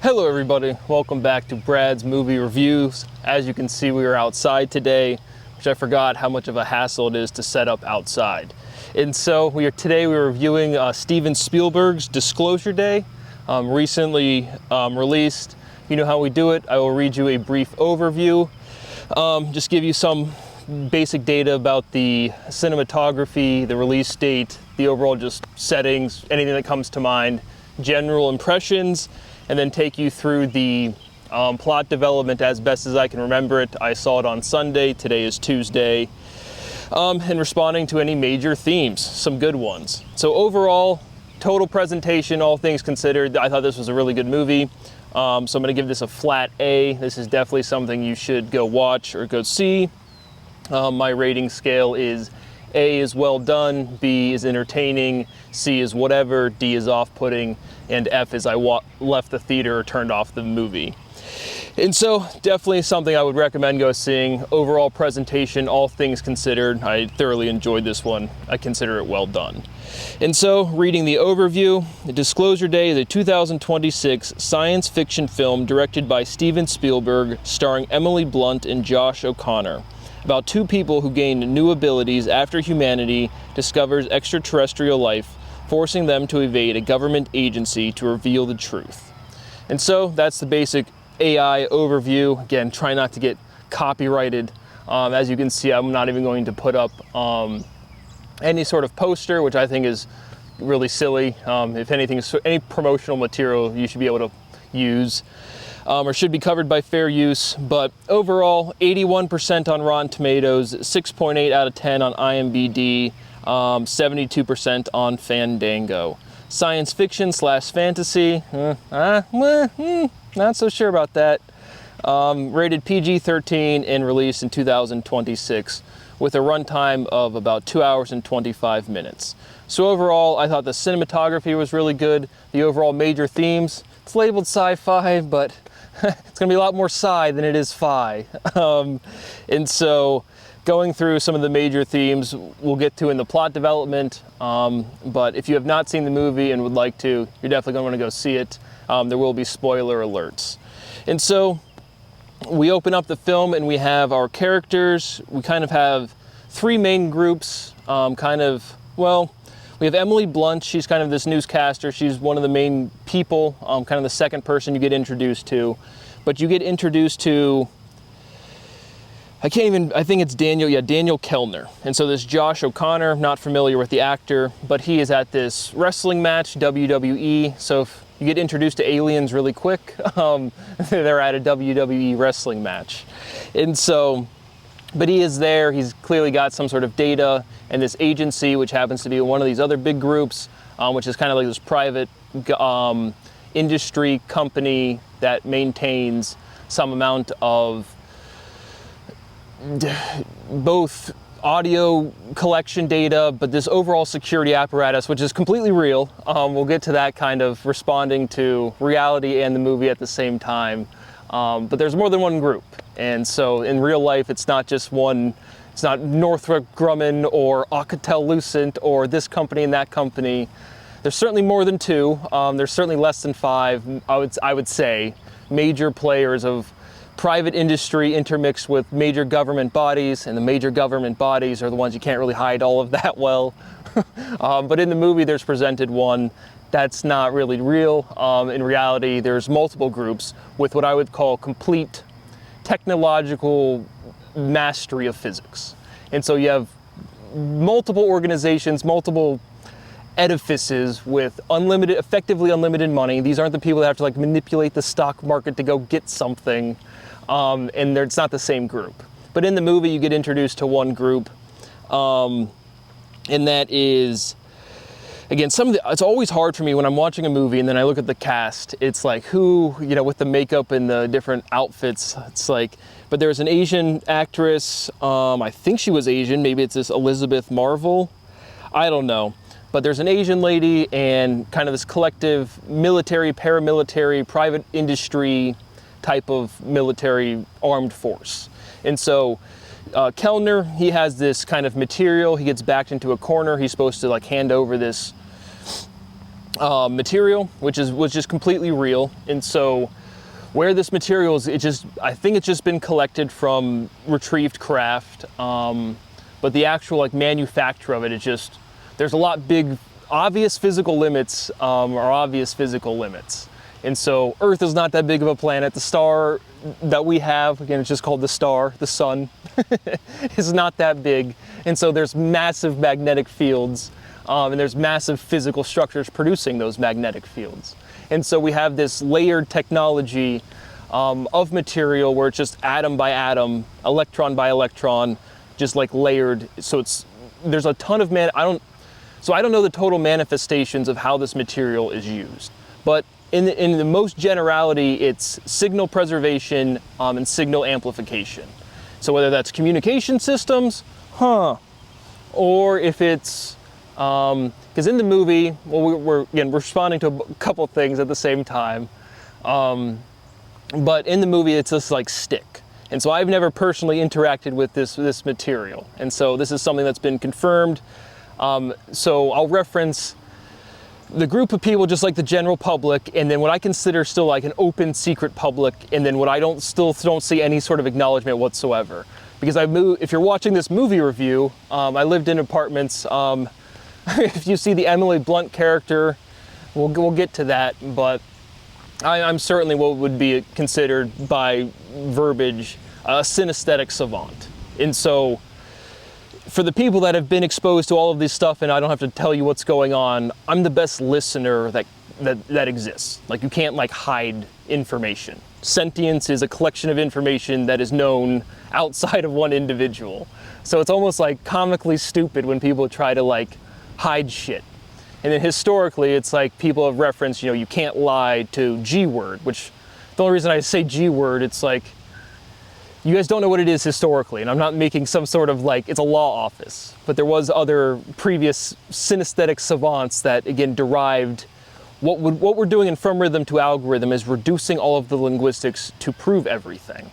Hello everybody, welcome back to Brad's Movie Reviews. As you can see, we are outside today, which I forgot how much of a hassle it is to set up outside. And so today we're reviewing Steven Spielberg's Disclosure Day, recently released. You know how we do it. I will read you a brief overview, just give you some basic data about the cinematography, the release date, the overall just settings, anything that comes to mind, general impressions, and then take you through the plot development as best as I can remember it. I saw it on Sunday, today is Tuesday, and responding to any major themes, some good ones. So overall, total presentation, all things considered, I thought this was a really good movie. So I'm gonna give this a flat A. This is definitely something you should go watch or go see. My rating scale is A is well done, B is entertaining, C is whatever, D is off-putting, and F is I left the theater or turned off the movie. And so definitely something I would recommend go seeing. Overall presentation, all things considered, I thoroughly enjoyed this one. I consider it well done. And so reading the overview, Disclosure Day is a 2026 science fiction film directed by Steven Spielberg, starring Emily Blunt and Josh O'Connor, about two people who gain new abilities after humanity discovers extraterrestrial life, forcing them to evade a government agency to reveal the truth. And so that's the basic AI overview. Again, try not to get copyrighted. As you can see, I'm not even going to put up any sort of poster, which I think is really silly. If anything, any promotional material you should be able to use or should be covered by fair use. But overall, 81% on Rotten Tomatoes, 6.8 out of 10 on IMDb, 72% on Fandango. Science fiction / fantasy, not so sure about that. Rated PG-13 and released in 2026 with a runtime of about 2 hours and 25 minutes. So overall, I thought the cinematography was really good. The overall major themes, it's labeled sci-fi, but it's gonna be a lot more sci than it is fi. And so going through some of the major themes we'll get to in the plot development, but if you have not seen the movie and would like to, you're definitely gonna wanna go see it. There will be spoiler alerts. And so we open up the film and we have our characters. We kind of have three main groups, we have Emily Blunt. She's kind of this newscaster. She's one of the main people, kind of the second person you get introduced to. But you get introduced to, I think it's Daniel Kellner. And so this Josh O'Connor, not familiar with the actor, but he is at this wrestling match, WWE. So if you get introduced to aliens really quick, they're at a WWE wrestling match. And so, but he is there, he's clearly got some sort of data, and this agency, which happens to be one of these other big groups, which is kind of like this private industry company that maintains some amount of both audio collection data, but this overall security apparatus, which is completely real. We'll get to that, kind of responding to reality and the movie at the same time. But there's more than one group. And so in real life, it's not just one, it's not Northrop Grumman or Alcatel-Lucent or this company and that company. There's certainly more than two. There's certainly less than five, I would say, major players of private industry intermixed with major government bodies, and the major government bodies are the ones you can't really hide all of that well. But in the movie, there's presented one that's not really real. In reality, there's multiple groups with what I would call complete technological mastery of physics. And so you have multiple organizations, multiple edifices with effectively unlimited money. These aren't the people that have to manipulate the stock market to go get something. And it's not the same group. But in the movie, you get introduced to one group, and that is, again, it's always hard for me when I'm watching a movie and then I look at the cast. It's like who, with the makeup and the different outfits. It's like, but there's an Asian actress. I think she was Asian. Maybe it's this Elizabeth Marvel. I don't know. But there's an Asian lady and kind of this collective military, paramilitary, private industry type of military armed force. And so Kellner, he has this kind of material. He gets backed into a corner. He's supposed to hand over this material, which was just completely real. And so where this material is, I think it's just been collected from retrieved craft. But the actual like manufacture of it is just, there's a lot big, obvious physical limits are obvious physical limits. And so Earth is not that big of a planet. The star that we have, again, it's just called the star, the sun, is not that big. And so there's massive magnetic fields and there's massive physical structures producing those magnetic fields. And so we have this layered technology of material where it's just atom by atom, electron by electron, just like layered. So there's a ton of I don't know the total manifestations of how this material is used, but in the most generality, it's signal preservation and signal amplification. So whether that's communication systems, or if it's, because in the movie, well, we're responding to a couple things at the same time, but in the movie, it's this like stick. And so I've never personally interacted with this material. And so this is something that's been confirmed. So I'll reference the group of people just like the general public, and then what I consider still like an open secret public, and then what I still don't see any sort of acknowledgement whatsoever. Because if you're watching this movie review, I lived in apartments. If you see the Emily Blunt character, we'll get to that, but I'm certainly what would be considered by verbiage a synesthetic savant. And so for the people that have been exposed to all of this stuff and I don't have to tell you what's going on, I'm the best listener that exists. Like, you can't like hide information. Sentience is a collection of information that is known outside of one individual. So it's almost like comically stupid when people try to like hide shit. And then historically, it's like people have referenced, you can't lie to G-word, which the only reason I say G-word, it's like, you guys don't know what it is historically, and I'm not making some sort of like, it's a law office, but there was other previous synesthetic savants that again derived what we're doing in From Rhythm to Algorithm is reducing all of the linguistics to prove everything.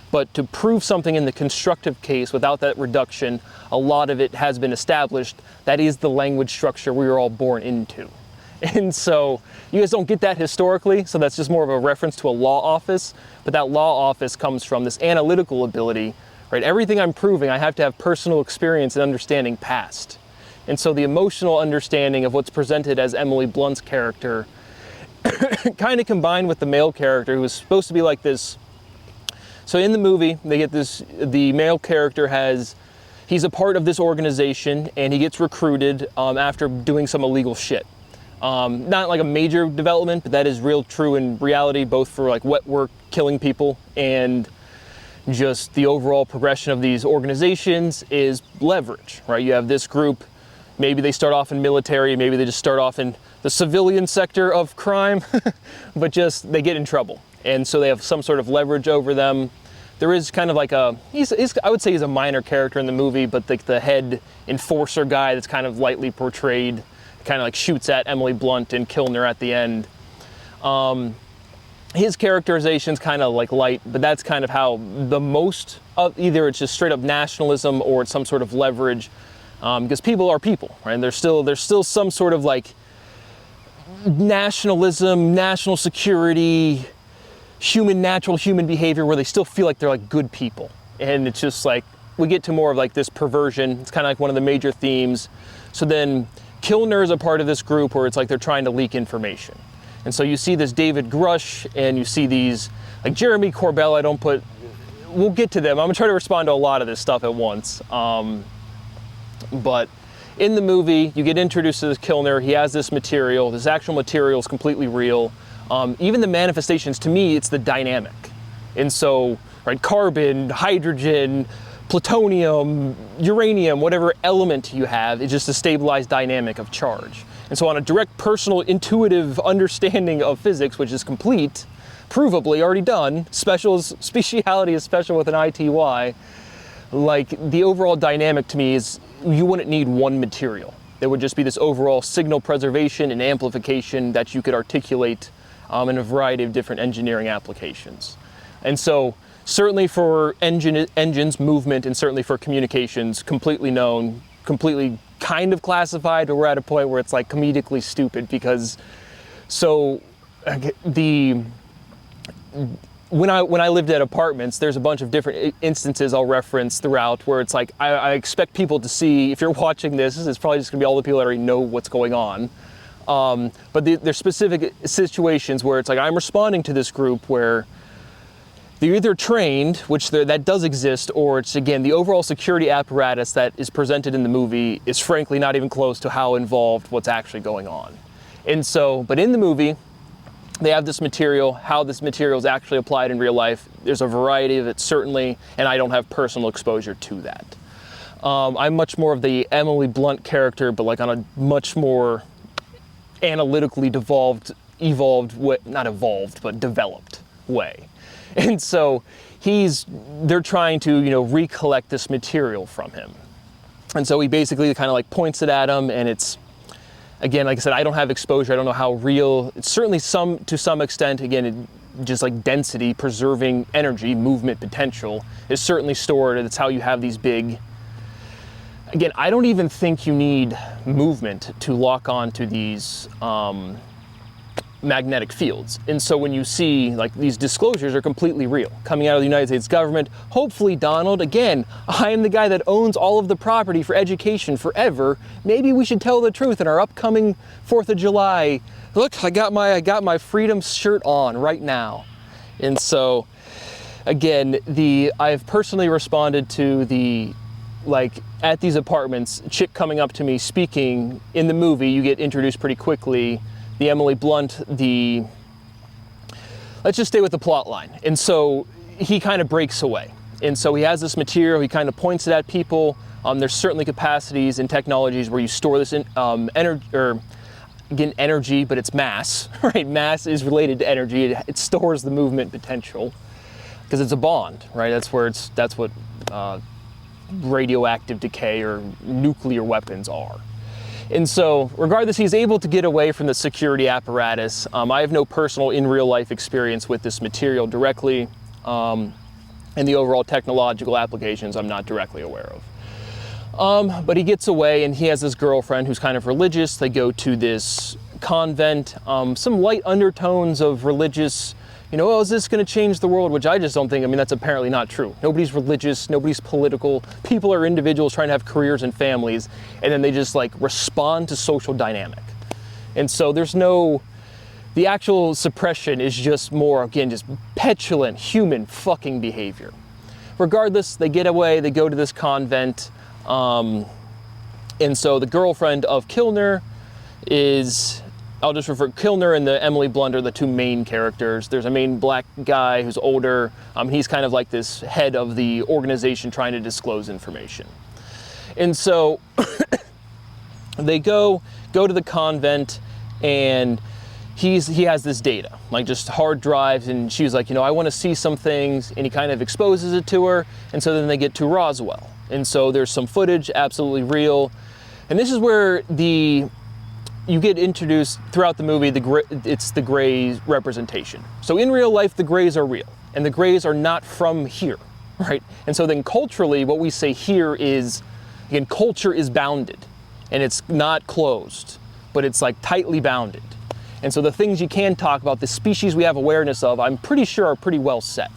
But to prove something in the constructive case without that reduction, a lot of it has been established. That is the language structure we were all born into. And so you guys don't get that historically, so that's just more of a reference to a law office, but that law office comes from this analytical ability, right? Everything I'm proving, I have to have personal experience and understanding past. And so the emotional understanding of what's presented as Emily Blunt's character kind of combined with the male character who was supposed to be like this. So in the movie, they get the male character he's a part of this organization and he gets recruited after doing some illegal shit. Not like a major development, but that is real true in reality, both for like wet work, killing people, and just the overall progression of these organizations is leverage, right? You have this group, maybe they start off in military, maybe they just start off in the civilian sector of crime, but just they get in trouble. And so they have some sort of leverage over them. There is kind of like I would say he's a minor character in the movie, but the head enforcer guy that's kind of lightly portrayed, kind of like shoots at Emily Blunt and Kilner at the end. His characterization's kind of like light, but that's kind of how the most of either it's just straight up nationalism or it's some sort of leverage, because people are people, right? And there's still some sort of like nationalism, national security, natural human behavior where they still feel like they're like good people. And it's just like, we get to more of like this perversion. It's kind of like one of the major themes. So then Kilner is a part of this group where it's like they're trying to leak information. And so you see this David Grush and you see these, like Jeremy Corbell, we'll get to them. I'm gonna try to respond to a lot of this stuff at once. But in the movie, you get introduced to this Kilner. He has this material. This actual material is completely real. Even the manifestations, to me, it's the dynamic. And so, right, carbon, hydrogen, plutonium, uranium, whatever element you have, is just a stabilized dynamic of charge. And so on a direct personal intuitive understanding of physics, which is complete, provably already done, speciality is special with an ITY, like the overall dynamic to me is you wouldn't need one material. There would just be this overall signal preservation and amplification that you could articulate in a variety of different engineering applications. And so certainly for engines, movement, and certainly for communications, completely known, completely kind of classified, but we're at a point where it's like comedically stupid because So when I lived at apartments, there's a bunch of different instances I'll reference throughout where it's like, I expect people to see, if you're watching this, it's probably just gonna be all the people that already know what's going on. But there's specific situations where it's like, I'm responding to this group where they're either trained, which that does exist, or it's, again, the overall security apparatus that is presented in the movie is frankly not even close to how involved what's actually going on. And so, but in the movie, they have this material, how this material is actually applied in real life. There's a variety of it, certainly, and I don't have personal exposure to that. I'm much more of the Emily Blunt character, but like on a much more analytically developed way. And so they're trying to, recollect this material from him. And so he basically kind of like points it at him, and it's, again, like I said, I don't have exposure. I don't know how real. It's certainly to some extent, again, just like density, preserving energy, movement potential is certainly stored. And it's how you have these big. Again, I don't even think you need movement to lock on to these magnetic fields. And so when you see like these disclosures are completely real coming out of the United States government, hopefully, Donald, again, I am the guy that owns all of the property for education forever. Maybe we should tell the truth in our upcoming 4th of July. Look, I got my freedom shirt on right now. And so again, I've personally responded to at these apartments, chick coming up to me speaking. In the movie, you get introduced pretty quickly. The Emily Blunt, let's just stay with the plot line. And so he kind of breaks away. And so he has this material, he kind of points it at people. There's certainly capacities and technologies where you store this energy, but it's mass, right? Mass is related to energy. It stores the movement potential because it's a bond, right? That's what radioactive decay or nuclear weapons are. And so, regardless, he's able to get away from the security apparatus. I have no personal in real life experience with this material directly, and the overall technological applications I'm not directly aware of. But he gets away, and he has this girlfriend who's kind of religious. They go to this convent, some light undertones of religious, is this going to change the world? Which I just don't think, that's apparently not true. Nobody's religious, nobody's political. People are individuals trying to have careers and families, and then they just respond to social dynamic. And so the actual suppression is just more, again, just petulant human fucking behavior. Regardless, they get away, they go to this convent, and so the girlfriend of Kilner is, I'll just refer, Kilner and the Emily Blunt are the two main characters. There's a main black guy who's older. He's kind of like this head of the organization trying to disclose information. And so they go to the convent, and he has this data, like just hard drives, and she's like, I want to see some things, and he kind of exposes it to her, and so then they get to Roswell. And so there's some footage, absolutely real. And this is where you get introduced throughout the movie, it's the Greys representation. So in real life, the Greys are real, and the Greys are not from here, right? And so then culturally, what we say here is, again, culture is bounded, and it's not closed, but it's tightly bounded. And so the things you can talk about, the species we have awareness of, I'm pretty sure are pretty well set.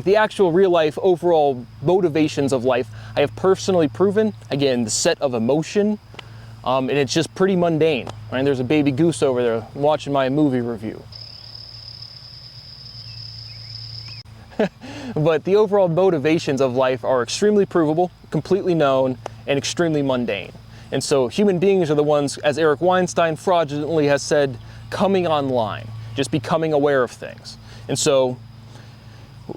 The actual real life overall motivations of life, I have personally proven, again, the set of emotion, and it's just pretty mundane. Right? There's a baby goose over there watching my movie review. But the overall motivations of life are extremely provable, completely known, and extremely mundane. And so human beings are the ones, as Eric Weinstein fraudulently has said, coming online, just becoming aware of things. And so,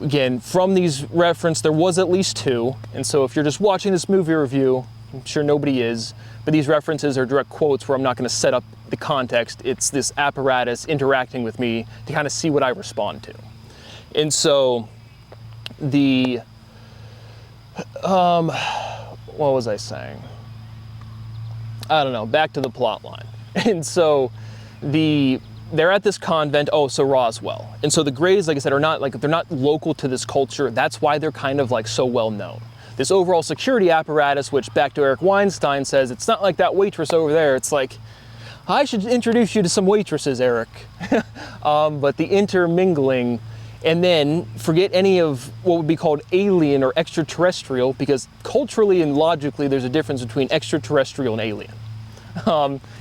again, from these references, there was at least two. And so if you're just watching this movie review, I'm sure nobody is, but these references are direct quotes where I'm not going to set up the context. It's this apparatus interacting with me to kind of see what I respond to. And so what was I saying? I don't know, back to the plot line. And so they're at this convent, so Roswell. And so the Greys, like I said, are not they're not local to this culture. That's why they're kind of so well known. This overall security apparatus, which back to Eric Weinstein says, it's not like that waitress over there. It's I should introduce you to some waitresses, Eric. But the intermingling, and then forget any of what would be called alien or extraterrestrial, because culturally and logically there's a difference between extraterrestrial and alien.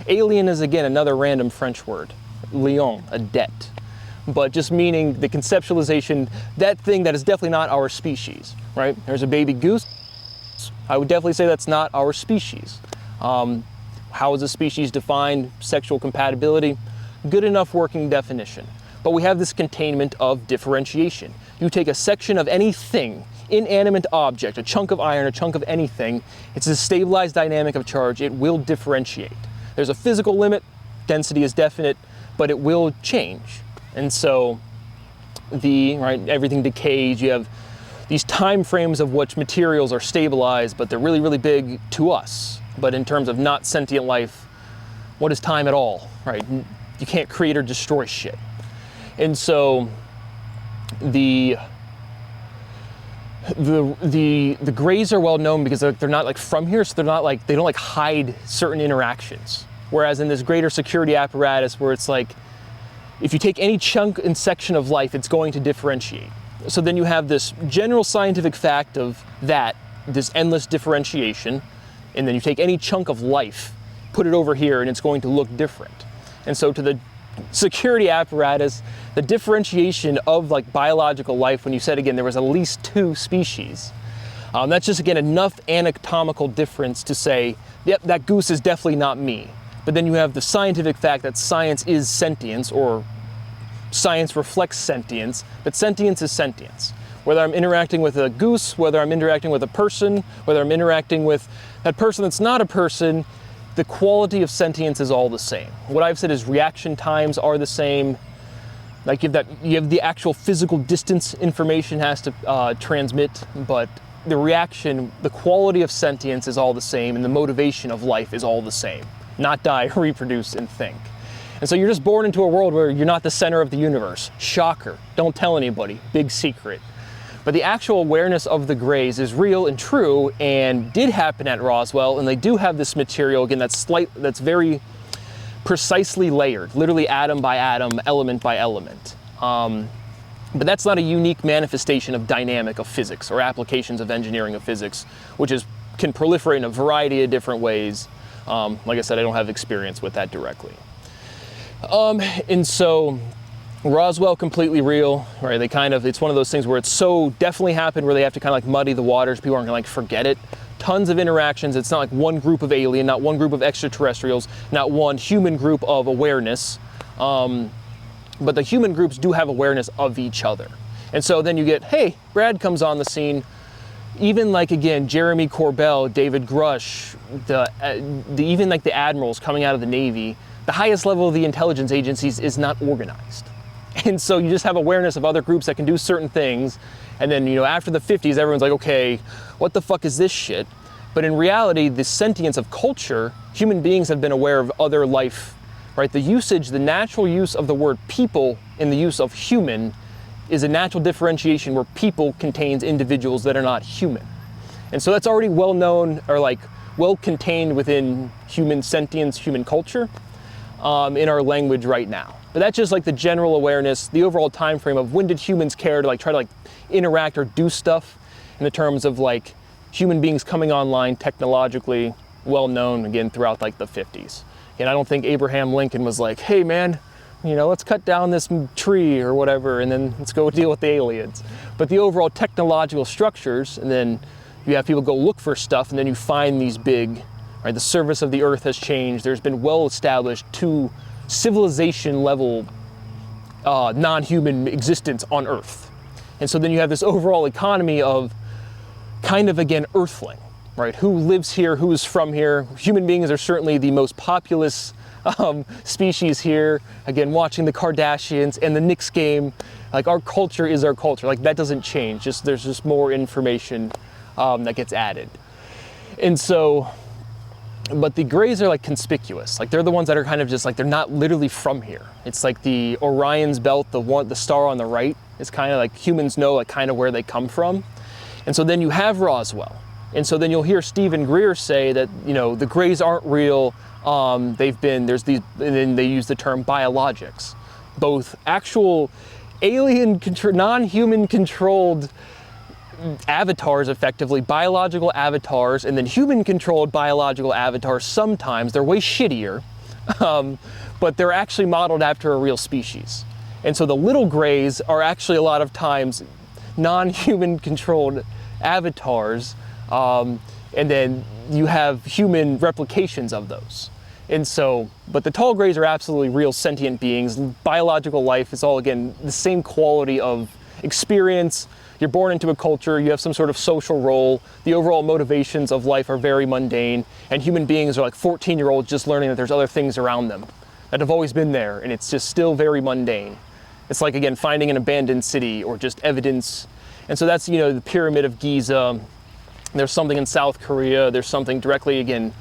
Alien is, again, another random French word. Lion, a debt. But just meaning the conceptualization, that thing that is definitely not our species, right? There's a baby goose. I would definitely say that's not our species. How is a species defined? Sexual compatibility, good enough working definition. But we have this containment of differentiation. You take a section of anything, inanimate object, a chunk of iron, a chunk of anything, it's a stabilized dynamic of charge, it will differentiate. There's a physical limit, density is definite, but it will change. And so everything decays, you have these time frames of which materials are stabilized, but they're really, really big to us. But in terms of not sentient life, what is time at all, right? You can't create or destroy shit. And so the Greys are well known because they're not like from here, so they don't like hide certain interactions. Whereas in this greater security apparatus where it's like, if you take any chunk and section of life, it's going to differentiate. So then you have this general scientific fact of this endless differentiation, and then you take any chunk of life, put it over here, and it's going to look different. And so to the security apparatus, the differentiation of like biological life, when you said again there was at least 2 species, that's just again enough anatomical difference to say, yep, that goose is definitely not me. But then you have the scientific fact that science is sentience, or science reflects sentience, but sentience is sentience. Whether I'm interacting with a goose, whether I'm interacting with a person, whether I'm interacting with that person that's not a person, the quality of sentience is all the same. What I've said is reaction times are the same. Like you have the actual physical distance information has to transmit, but the reaction, the quality of sentience is all the same, and the motivation of life is all the same. Not die, reproduce, and think. And so you're just born into a world where you're not the center of the universe. Shocker. Don't tell anybody. Big secret. But the actual awareness of the Greys is real and true and did happen at Roswell, and they do have this material, again, that's very precisely layered, literally atom by atom, element by element. But that's not a unique manifestation of dynamic of physics or applications of engineering of physics, which can proliferate in a variety of different ways. Like I said, I don't have experience with that directly. And so Roswell, completely real, right? It's one of those things where it's so definitely happened where they have to kind of like muddy the waters. People aren't gonna like forget it. Tons of interactions. It's not like one group of alien, not one group of extraterrestrials, not one human group of awareness. But the human groups do have awareness of each other. And so then you get, hey, Brad comes on the scene. Even like, again, Jeremy Corbell, David Grush, even like the admirals coming out of the Navy, the highest level of the intelligence agencies is not organized. And so you just have awareness of other groups that can do certain things. And then, after the 50s, everyone's like, okay, what the fuck is this shit? But in reality, the sentience of culture, human beings have been aware of other life, right? The natural use of the word people in the use of human is a natural differentiation where people contains individuals that are not human. And so that's already well known, or like well contained within human sentience, human culture, in our language right now. But that's just like the general awareness, the overall time frame of when did humans care to like try to like interact or do stuff in the terms of like human beings coming online technologically, well known again throughout like the 50s. And I don't think Abraham Lincoln was like, hey man, let's cut down this tree or whatever, and then let's go deal with the aliens. But the overall technological structures, and then you have people go look for stuff, and then you find these big, right? The surface of the earth has changed. There's been well-established civilization level non-human existence on Earth. And so then you have this overall economy of kind of, again, Earthling, right? Who lives here, who is from here. Human beings are certainly the most populous species here. Again, watching the Kardashians and the Knicks game, like our culture is our culture. Like that doesn't change, there's just more information that gets added. And so, but the Greys are like conspicuous. Like they're the ones that are kind of just like, they're not literally from here. It's like the Orion's belt, the star on the right is kind of like humans know like kind of where they come from. And so then you have Roswell. And so then you'll hear Stephen Greer say that, you know, the Greys aren't real. There's these, and then they use the term biologics, both actual non-human controlled avatars, effectively biological avatars, and then human controlled biological avatars. Sometimes they're way shittier, but they're actually modeled after a real species. And so the little Greys are actually a lot of times non-human controlled avatars, and then you have human replications of those. And so, but the tall Greys are absolutely real sentient beings. Biological life is all, again, the same quality of experience. You're born into a culture, you have some sort of social role. The overall motivations of life are very mundane, and human beings are like 14-year-olds just learning that there's other things around them that have always been there, and it's just still very mundane. It's like, again, finding an abandoned city or just evidence. And so that's, you know, the Pyramid of Giza. There's something in South Korea. There's something directly, again,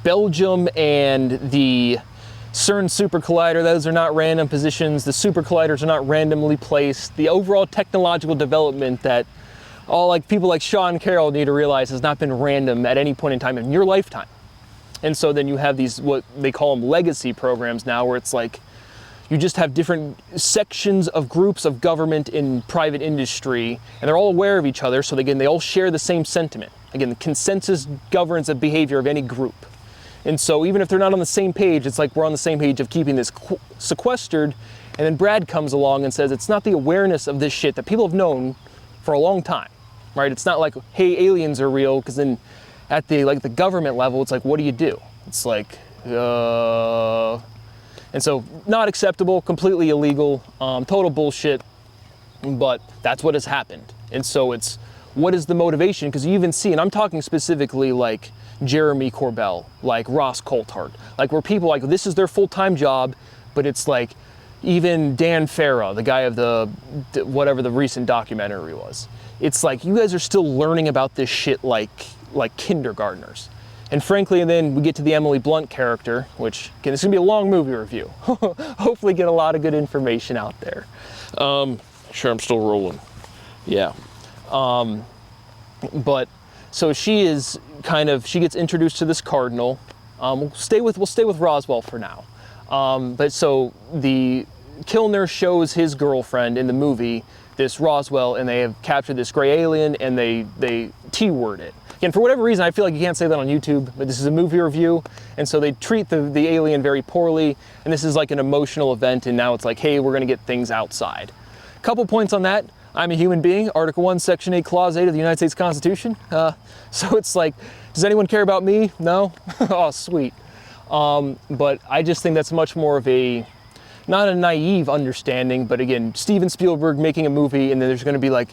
Belgium and the CERN Super Collider. Those are not random positions. The super colliders are not randomly placed. The overall technological development that all like people like Sean Carroll need to realize has not been random at any point in time in your lifetime. And so then you have these, what they call them, legacy programs now, where it's like you just have different sections of groups of government in private industry, and they're all aware of each other, so again, they all share the same sentiment. Again, the consensus governs the behavior of any group. And so even if they're not on the same page, it's like we're on the same page of keeping this sequestered, and then Brad comes along and says it's not the awareness of this shit that people have known for a long time, right? It's not like, hey, aliens are real, because then at the like the government level, it's like, what do you do? It's like, and so not acceptable, completely illegal, total bullshit, but that's what has happened. And so it's, what is the motivation? Because you even see, and I'm talking specifically like Jeremy Corbell, like Ross Coulthart, like where people like, this is their full-time job, but it's like, even Dan Farah, the guy of the, whatever the recent documentary was, it's like, you guys are still learning about this shit like kindergartners. And frankly, and then we get to the Emily Blunt character, which, again, this is gonna be a long movie review. Hopefully get a lot of good information out there. Sure, I'm still rolling. Yeah. But, so she is kind of, she gets introduced to this cardinal. We'll stay with Roswell for now. But so the Kilner shows his girlfriend in the movie, this Roswell, and they have captured this gray alien, and they T-word it. Again, for whatever reason, I feel like you can't say that on YouTube, but this is a movie review, and so they treat the alien very poorly, and this is like an emotional event, and now it's like, hey, we're gonna get things outside. Couple points on that. I'm a human being, Article 1, Section 8, Clause 8 of the United States Constitution. So it's like, does anyone care about me? No? Oh, sweet. But I just think that's much more of a, not a naive understanding, but again, Steven Spielberg making a movie, and then there's gonna be like,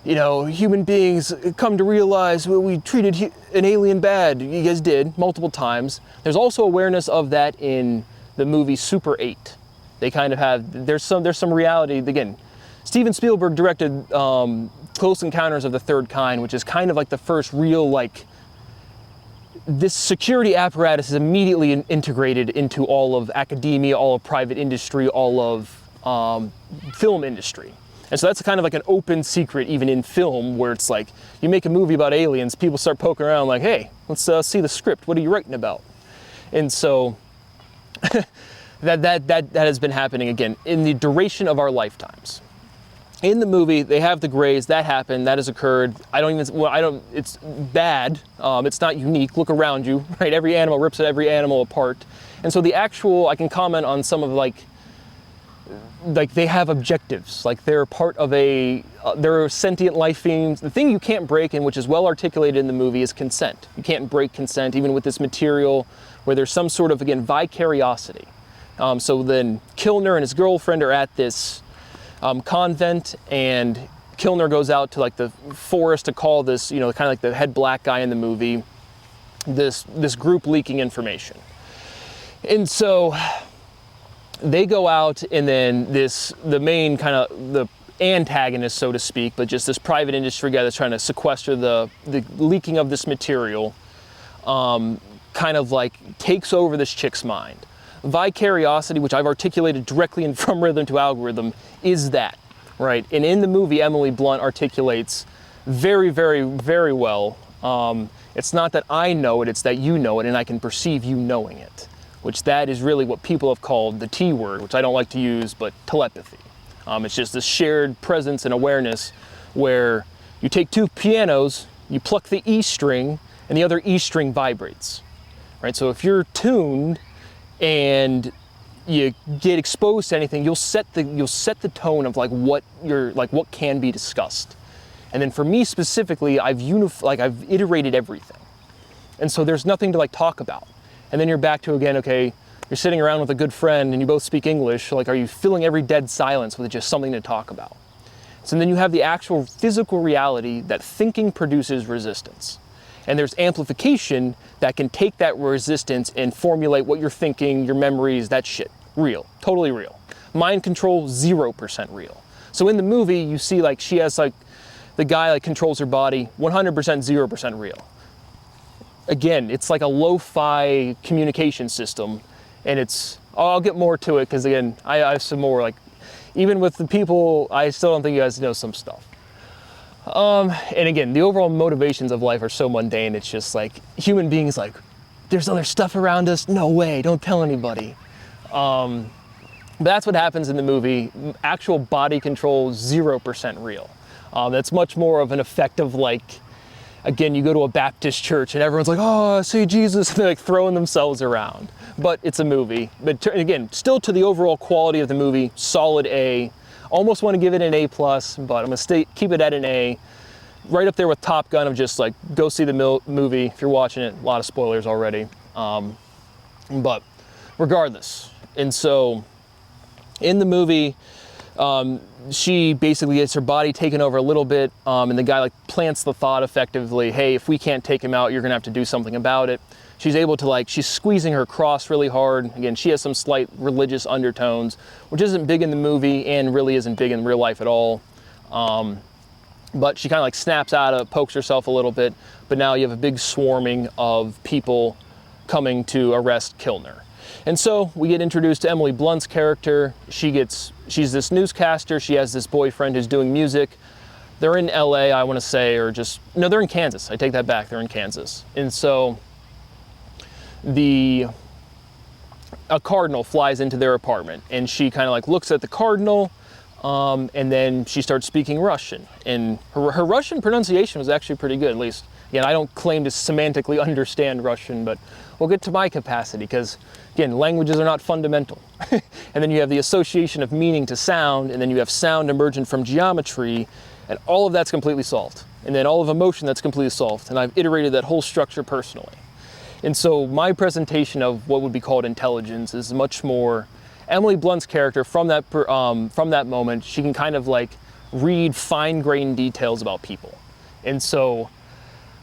you know, human beings come to realize, well, we treated an alien bad. You guys did, multiple times. There's also awareness of that in the movie Super 8. They kind of have, there's some reality. Again, Steven Spielberg directed Close Encounters of the Third Kind, which is kind of like the first real, like, this security apparatus is immediately integrated into all of academia, all of private industry, all of film industry. And so that's kind of like an open secret even in film, where it's like, you make a movie about aliens, people start poking around like, hey, let's see the script, what are you writing about? And so that has been happening, again, in the duration of our lifetimes. In the movie, they have the Greys, that happened, that has occurred. It's bad, it's not unique, look around you, right? Every animal rips every animal apart. And so the actual, I can comment on some of like they have objectives, like they're part of they're sentient life beings. The thing you can't break, and which is well articulated in the movie, is consent. You can't break consent, even with this material, where there's some sort of, again, vicariosity. So then Kilner and his girlfriend are at this convent, and Kilner goes out to like the forest to call this, you know, kind of like the head black guy in the movie, this group leaking information. And so they go out, and then the main kind of the antagonist, so to speak, but just this private industry guy that's trying to sequester the leaking of this material, kind of like takes over this chick's mind. Vicariosity, which I've articulated directly in From Rhythm to Algorithm, is that, right? And in the movie, Emily Blunt articulates very, very, very well It's not that I know it, it's that you know it and I can perceive you knowing it, which that is really what people have called the T word, which I don't like to use, but telepathy. It's just this shared presence and awareness where you take two pianos, you pluck the E string, and the other E string vibrates, right? So if you're tuned and you get exposed to anything, you'll set the tone of like what can be discussed. And then for me specifically, I've iterated everything. And so there's nothing to like talk about. And then you're back to again, okay, you're sitting around with a good friend and you both speak English, like are you filling every dead silence with just something to talk about? So then you have the actual physical reality that thinking produces resistance. And there's amplification that can take that resistance and formulate what you're thinking, your memories, that shit. Real, totally real. Mind control, 0% real. So in the movie, you see like she has like, the guy like controls her body, 100%, 0% real. Again, it's like a lo-fi communication system, and I'll get more to it because again, I have some more like, even with the people, I still don't think you guys know some stuff. And again, the overall motivations of life are so mundane, it's just like human beings like, there's other stuff around us, no way, don't tell anybody. But that's what happens in the movie. Actual body control, 0% real. That's much more of an effect of like, again, you go to a Baptist church and everyone's like, oh, I see Jesus, and they're like throwing themselves around. But it's a movie. But again, still to the overall quality of the movie, solid A. Almost want to give it an A+, but I'm gonna keep it at an A. Right up there with Top Gun of just like, go see the movie if you're watching it. A lot of spoilers already. But regardless. And so in the movie, she basically gets her body taken over a little bit, and the guy like plants the thought effectively, hey, if we can't take him out, you're gonna have to do something about it. She's able to like, she's squeezing her cross really hard. Again, she has some slight religious undertones, which isn't big in the movie and really isn't big in real life at all. But she kind of like snaps out of it, pokes herself a little bit, but now you have a big swarming of people coming to arrest Kilner. And so we get introduced to Emily Blunt's character. She's this newscaster. She has this boyfriend who's doing music. They're in LA, I want to say, no, they're in Kansas. I take that back. They're in Kansas. And so a cardinal flies into their apartment, and she kind of like looks at the cardinal, and then she starts speaking Russian. And her Russian pronunciation was actually pretty good, at least. Again, I don't claim to semantically understand Russian, but we'll get to my capacity because, again, languages are not fundamental. And then you have the association of meaning to sound, and then you have sound emergent from geometry, and all of that's completely solved. And then all of emotion, that's completely solved. And I've iterated that whole structure personally. And so my presentation of what would be called intelligence is much more Emily Blunt's character from that moment. She can kind of like read fine-grained details about people. And so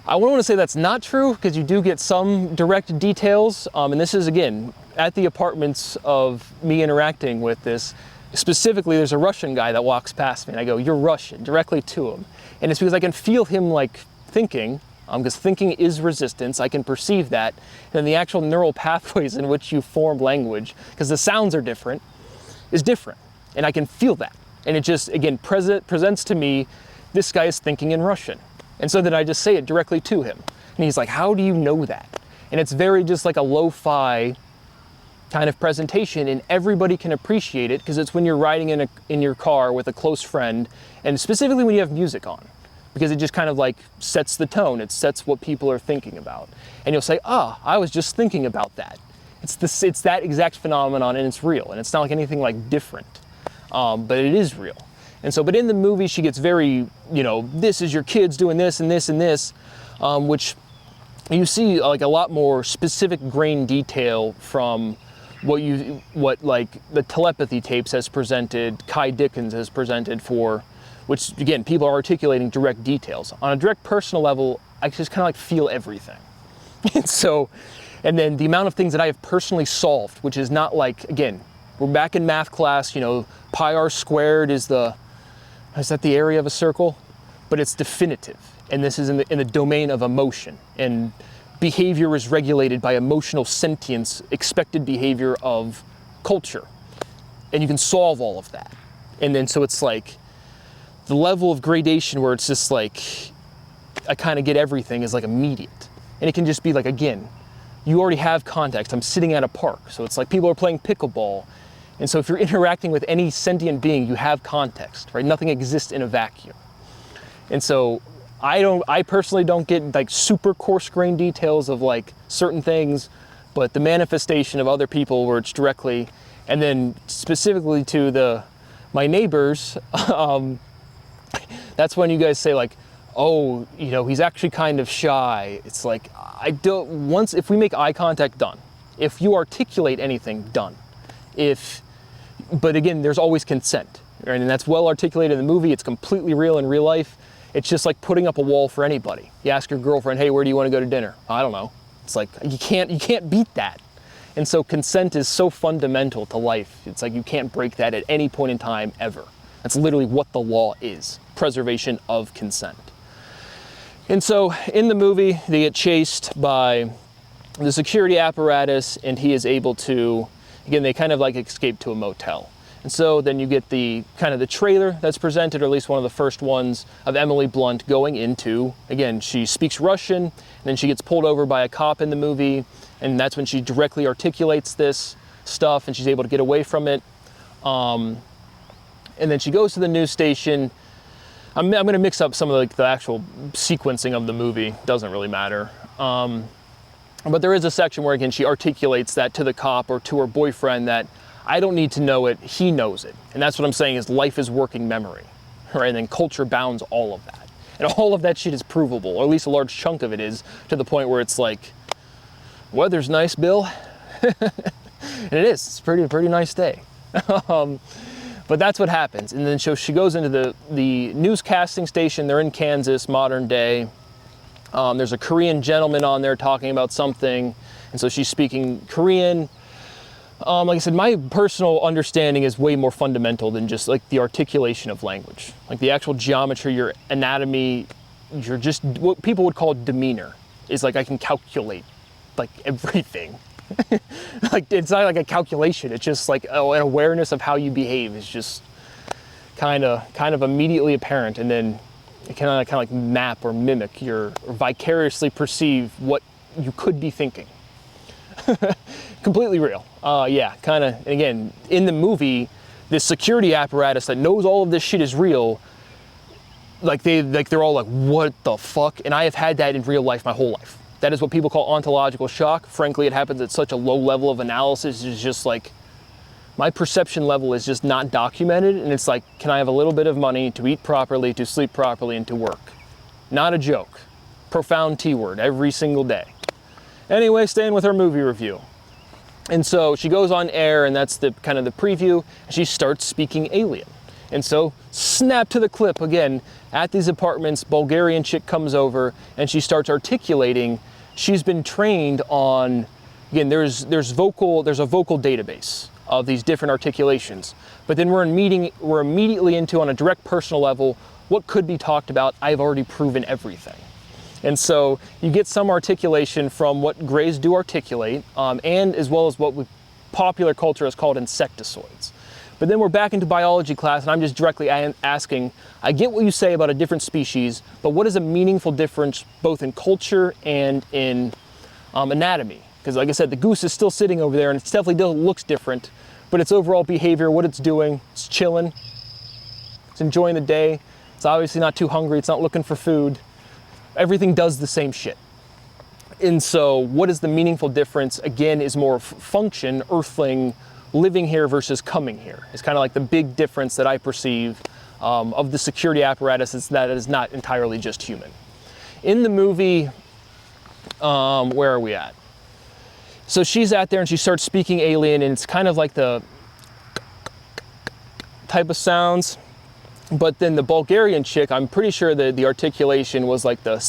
I wouldn't want to say that's not true because you do get some direct details. And this is, again, at the apartments of me interacting with this. Specifically, there's a Russian guy that walks past me and I go, you're Russian, directly to him. And it's because I can feel him like thinking, because thinking is resistance. I can perceive that. And then the actual neural pathways in which you form language, because the sounds are different, is different. And I can feel that. And it just, again, presents to me, this guy is thinking in Russian. And so then I just say it directly to him. And he's like, how do you know that? And it's very just like a lo-fi kind of presentation, and everybody can appreciate it because it's when you're riding in your car with a close friend, and specifically when you have music on, because it just kind of like sets the tone. It sets what people are thinking about. And you'll say, I was just thinking about that. It's that exact phenomenon, and it's real. And it's not like anything like different, but it is real. And so, but in the movie, she gets very, this is your kids doing this and this and this, which you see like a lot more specific grain detail from what like the telepathy tapes has presented, Kai Dickens has presented for, which again, people are articulating direct details. On a direct personal level, I just kind of like feel everything. And then the amount of things that I have personally solved, which is not like, again, we're back in math class, pi r squared is that the area of a circle? But it's definitive. And this is in the domain of emotion. And behavior is regulated by emotional sentience, expected behavior of culture. And you can solve all of that. And then so it's like the level of gradation where it's just like, I kind of get everything is like immediate. And it can just be like, again, you already have context. I'm sitting at a park. So it's like people are playing pickleball. And so if you're interacting with any sentient being, you have context, right? Nothing exists in a vacuum. And so I personally don't get like super coarse grained details of like certain things, but the manifestation of other people where it's directly, and then specifically to my neighbors, that's when you guys say like, oh, you know, he's actually kind of shy. It's like, if we make eye contact, done. If you articulate anything, done. But again, there's always consent, right? And that's well articulated in the movie. It's completely real in real life. It's just like putting up a wall for anybody. You ask your girlfriend, hey, where do you want to go to dinner? I don't know. It's like, you can't beat that. And so consent is so fundamental to life. It's like you can't break that at any point in time ever. That's literally what the law is, preservation of consent. And so in the movie, they get chased by the security apparatus, and he is able to, again, they kind of like escape to a motel. And so then you get the kind of the trailer that's presented, or at least one of the first ones, of Emily Blunt going into, again, she speaks Russian, and then she gets pulled over by a cop in the movie, and that's when she directly articulates this stuff, and she's able to get away from it. And then she goes to the news station. I'm going to mix up some of the actual sequencing of the movie. Doesn't really matter. But there is a section where, again, she articulates that to the cop or to her boyfriend that I don't need to know it, he knows it. And that's what I'm saying is life is working memory, right? And then culture bounds all of that. And all of that shit is provable, or at least a large chunk of it is, to the point where it's like, weather's nice, Bill. And it is, it's a pretty nice day. But that's what happens. And then she goes into the newscasting station. They're in Kansas, modern day. There's a Korean gentleman on there talking about something. And so she's speaking Korean. Like I said, my personal understanding is way more fundamental than just like the articulation of language. Like the actual geometry, your anatomy, just what people would call demeanor is like I can calculate like everything. Like it's not like a calculation. It's just like an awareness of how you behave is just kind of immediately apparent, and then it can kind of like map or mimic or vicariously perceive what you could be thinking. Completely real. Yeah, kind of. Again, in the movie, this security apparatus that knows all of this shit is real, they're all like, what the fuck? And I have had that in real life my whole life. That is what people call ontological shock. Frankly, it happens at such a low level of analysis. It's just like, my perception level is just not documented. And it's like, can I have a little bit of money to eat properly, to sleep properly, and to work? Not a joke. Profound T-word every single day. Anyway, staying with her movie review. And so she goes on air, and that's the kind of the preview. And she starts speaking alien. And so, snap to the clip again. At these apartments, Bulgarian chick comes over, and she starts articulating. She's been trained on, again, there's a vocal database of these different articulations. But then we're immediately into, on a direct personal level, what could be talked about. I've already proven everything. And so you get some articulation from what Greys do articulate, and as well as what popular culture has called insectoids. But then we're back into biology class, and I'm just directly asking, I get what you say about a different species, but what is a meaningful difference both in culture and in anatomy? Because like I said, the goose is still sitting over there, and it definitely looks different, but its overall behavior, what it's doing, it's chilling, it's enjoying the day, it's obviously not too hungry, it's not looking for food. Everything does the same shit. And so what is the meaningful difference, again, is more function, earthling, living here versus coming here. It's kind of like the big difference that I perceive of the security apparatus is that it is not entirely just human. In the movie, where are we at? So she's out there and she starts speaking alien, and it's kind of like the type of sounds. But then the Bulgarian chick, I'm pretty sure that the articulation was like the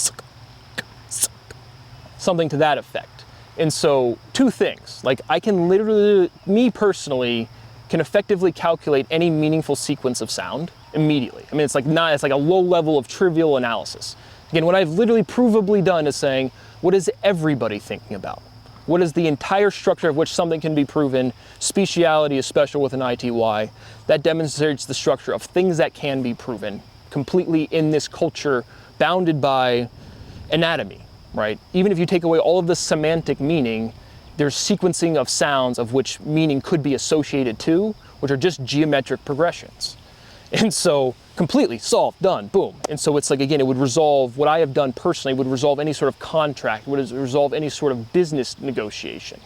something to that effect. And so two things, like I can literally, me personally, can effectively calculate any meaningful sequence of sound immediately. I mean, it's like a low level of trivial analysis. Again, what I've literally provably done is saying, what is everybody thinking about? What is the entire structure of which something can be proven? Speciality is special with an ITY. That demonstrates the structure of things that can be proven completely in this culture, bounded by anatomy, right? Even if you take away all of the semantic meaning, there's sequencing of sounds of which meaning could be associated to, which are just geometric progressions. And so completely solved, done, boom. And so it's like, again, it would resolve, what I have done personally would resolve any sort of contract, would resolve any sort of business negotiation.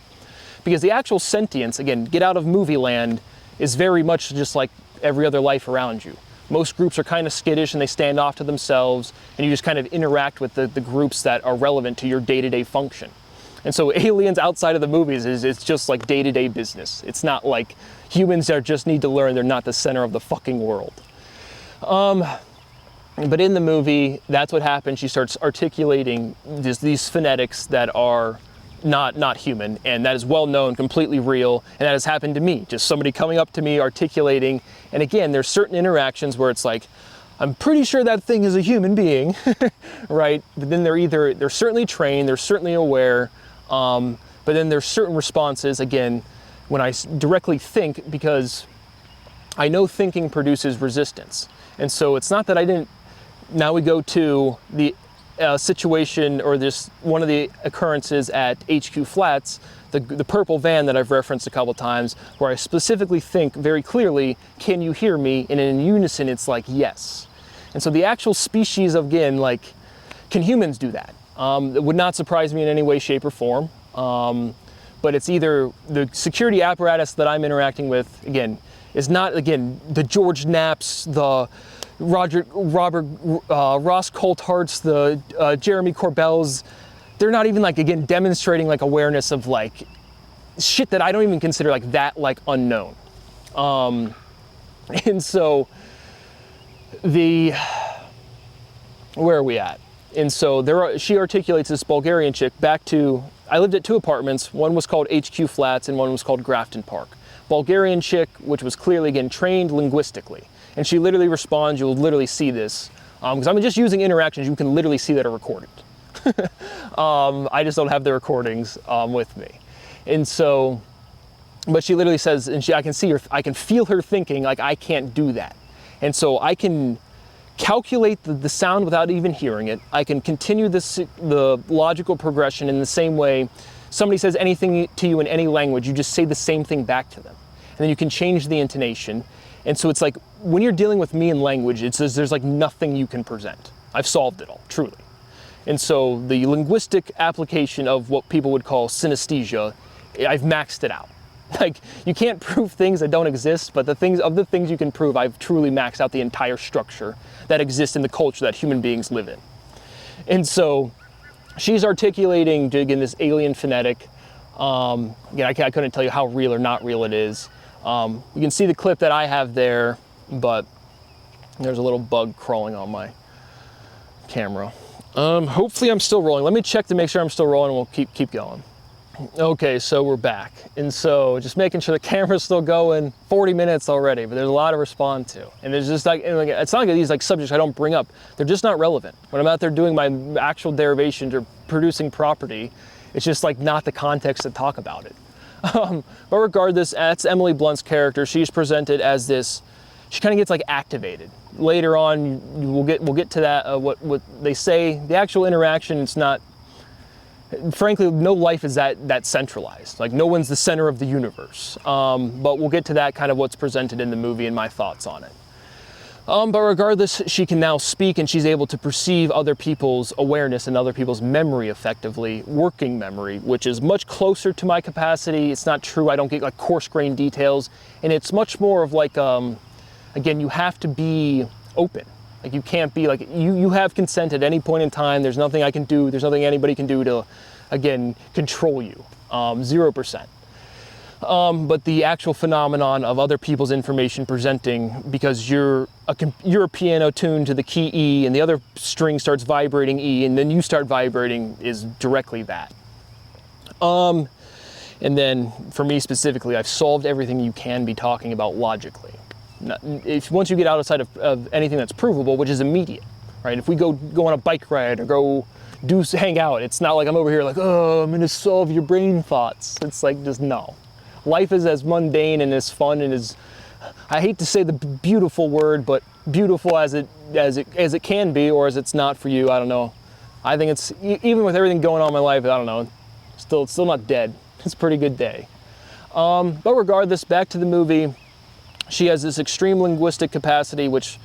Because the actual sentience, again, get out of movie land, is very much just like every other life around you. Most groups are kind of skittish and they stand off to themselves, and you just kind of interact with the groups that are relevant to your day-to-day function. And so aliens outside of the movies it's just like day-to-day business. It's not like humans that just need to learn they're not the center of the fucking world. But in the movie, that's what happens. She starts articulating these phonetics that are not human, and that is well known, completely real, and that has happened to me. Just somebody coming up to me, articulating, and again, there's certain interactions where it's like, I'm pretty sure that thing is a human being, right? But then they're certainly trained, they're certainly aware, but then there's certain responses, again, when I directly think, because I know thinking produces resistance. And so it's not that I didn't, now we go to the situation, or this one of the occurrences at HQ Flats, the purple van that I've referenced a couple times, where I specifically think very clearly, can you hear me? And in unison, it's like, yes. And so the actual species of, again, like, can humans do that? It would not surprise me in any way, shape, or form. But it's either the security apparatus that I'm interacting with, again, is not, again, the George Knapps, the Ross Coultharts, the Jeremy Corbells. They're not even, like, again, demonstrating like awareness of like shit that I don't even consider like that like unknown. And so where are we at? And so she articulates this Bulgarian chick back to, I lived at two apartments. One was called HQ Flats and one was called Grafton Park. Bulgarian chick, which was clearly, again, trained linguistically. And she literally responds, you'll literally see this. Because I'm just using interactions, you can literally see that are recorded. I just don't have the recordings with me. And so, but she literally says, and I can see her, I can feel her thinking, like, I can't do that. And so I can calculate the sound without even hearing it. I can continue the logical progression in the same way. Somebody says anything to you in any language, you just say the same thing back to them. And then you can change the intonation. And so it's like, when you're dealing with me in language, there's like nothing you can present. I've solved it all, truly. And so the linguistic application of what people would call synesthesia, I've maxed it out. Like, you can't prove things that don't exist, but the things you can prove, I've truly maxed out the entire structure that exists in the culture that human beings live in. And so she's articulating, again, this alien phonetic. Again, I couldn't tell you how real or not real it is. You can see the clip that I have there, but there's a little bug crawling on my camera. Hopefully I'm still rolling. Let me check to make sure I'm still rolling, and we'll keep going. Okay, so we're back. And so just making sure the camera's still going, 40 minutes already, but there's a lot to respond to. And there's just like, it's not like these like subjects I don't bring up, they're just not relevant. When I'm out there doing my actual derivations or producing property, it's just like not the context to talk about it. But regardless, that's Emily Blunt's character. She's presented as this, she kind of gets like activated. Later on, we'll get to that, what they say, the actual interaction, it's not, frankly, no life is that centralized. Like, no one's the center of the universe. But we'll get to that, kind of what's presented in the movie and my thoughts on it. But regardless, she can now speak, and she's able to perceive other people's awareness and other people's memory effectively, working memory, which is much closer to my capacity. It's not true, I don't get like coarse-grained details, and it's much more of like, again, you have to be open. Like, you can't be like, you have consent at any point in time. There's nothing I can do. There's nothing anybody can do to, again, control you. 0%. But the actual phenomenon of other people's information presenting, because you're a piano tuned to the key E and the other string starts vibrating E and then you start vibrating, is directly that. And then for me specifically, I've solved everything you can be talking about logically. Once you get outside of anything that's provable, which is immediate, right? If we go on a bike ride or go hang out, it's not like I'm over here like, oh, I'm gonna solve your brain thoughts. It's like, just no. Life is as mundane and as fun and as, I hate to say the beautiful word, but beautiful as it can be, or as it's not for you. I don't know. I think it's, even with everything going on in my life, I don't know, still not dead. It's a pretty good day. But regardless, back to the movie, she has this extreme linguistic capacity, which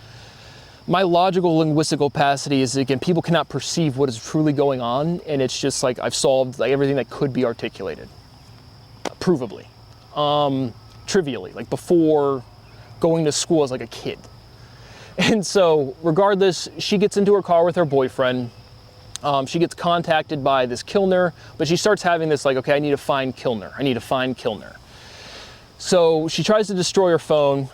my logical linguistic capacity is, again, people cannot perceive what is truly going on, and it's just like I've solved like everything that could be articulated, provably, trivially, like before going to school as like a kid. And so regardless, she gets into her car with her boyfriend. She gets contacted by this Kilner, but she starts having this like, okay, I need to find Kilner. I need to find Kilner. So she tries to destroy her phone.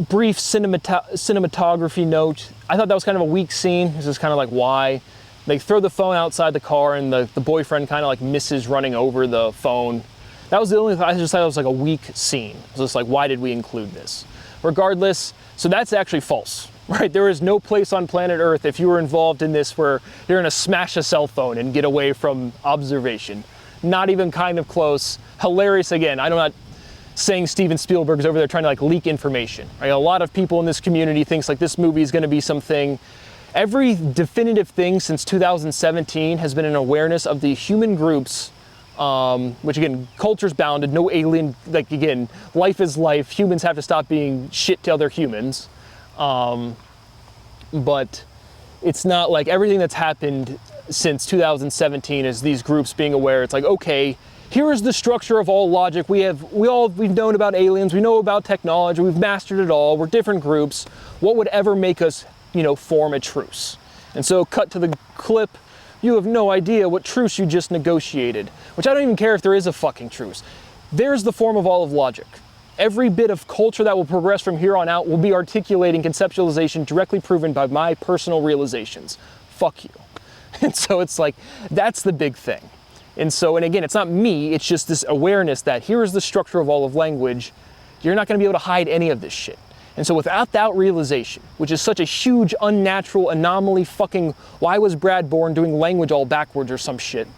Brief cinematography note. I thought that was kind of a weak scene. This is kind of like why. They throw the phone outside the car and the boyfriend kind of like misses running over the phone. That was the only thing. I just thought it was like a weak scene. It was just like, why did we include this? Regardless, so that's actually false, right? There is no place on planet Earth, if you were involved in this, where you're gonna smash a cell phone and get away from observation. Not even kind of close. Hilarious again. I'm not saying Steven Spielberg is over there trying to like leak information. Right? A lot of people in this community thinks like this movie is gonna be something. Every definitive thing since 2017 has been an awareness of the human groups, which again, culture's bounded, no alien, like again, life is life, humans have to stop being shit to other humans. But it's not like everything that's happened since 2017 is these groups being aware. It's like, okay, here is the structure of all logic. We've known about aliens, we know about technology, we've mastered it all, we're different groups. What would ever make us, form a truce? And so cut to the clip, you have no idea what truce you just negotiated, which I don't even care if there is a fucking truce. There's the form of all of logic. Every bit of culture that will progress from here on out will be articulating conceptualization directly proven by my personal realizations. Fuck you. And so it's like, that's the big thing. And so, and again, it's not me, it's just this awareness that here is the structure of all of language. You're not gonna be able to hide any of this shit. And so without that realization, which is such a huge, unnatural anomaly, fucking, why was Brad Bourne doing language all backwards or some shit?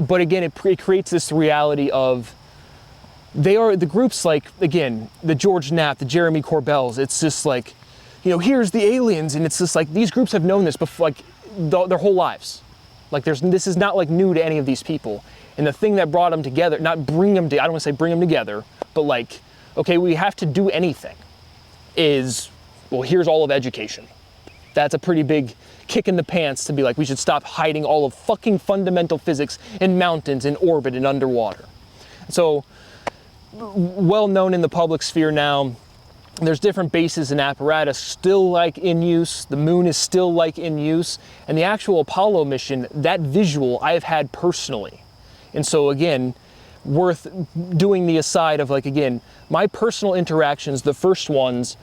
But again, it creates this reality of, they are, the groups like, again, the George Knapp, the Jeremy Corbells, it's just like, here's the aliens, and it's just like, these groups have known this before, like, their whole lives. Like, this is not like new to any of these people. And the thing that brought them together, not bring them, I don't want to say bring them together, but like, okay, we have to do anything, is, well, here's all of education. That's a pretty big kick in the pants to be like, we should stop hiding all of fucking fundamental physics in mountains, in orbit, and underwater. So, well known in the public sphere now, there's different bases and apparatus still like in use, the moon is still like in use, and the actual Apollo mission, that visual I have had personally. And so again, worth doing the aside of like, again, my personal interactions, the first ones,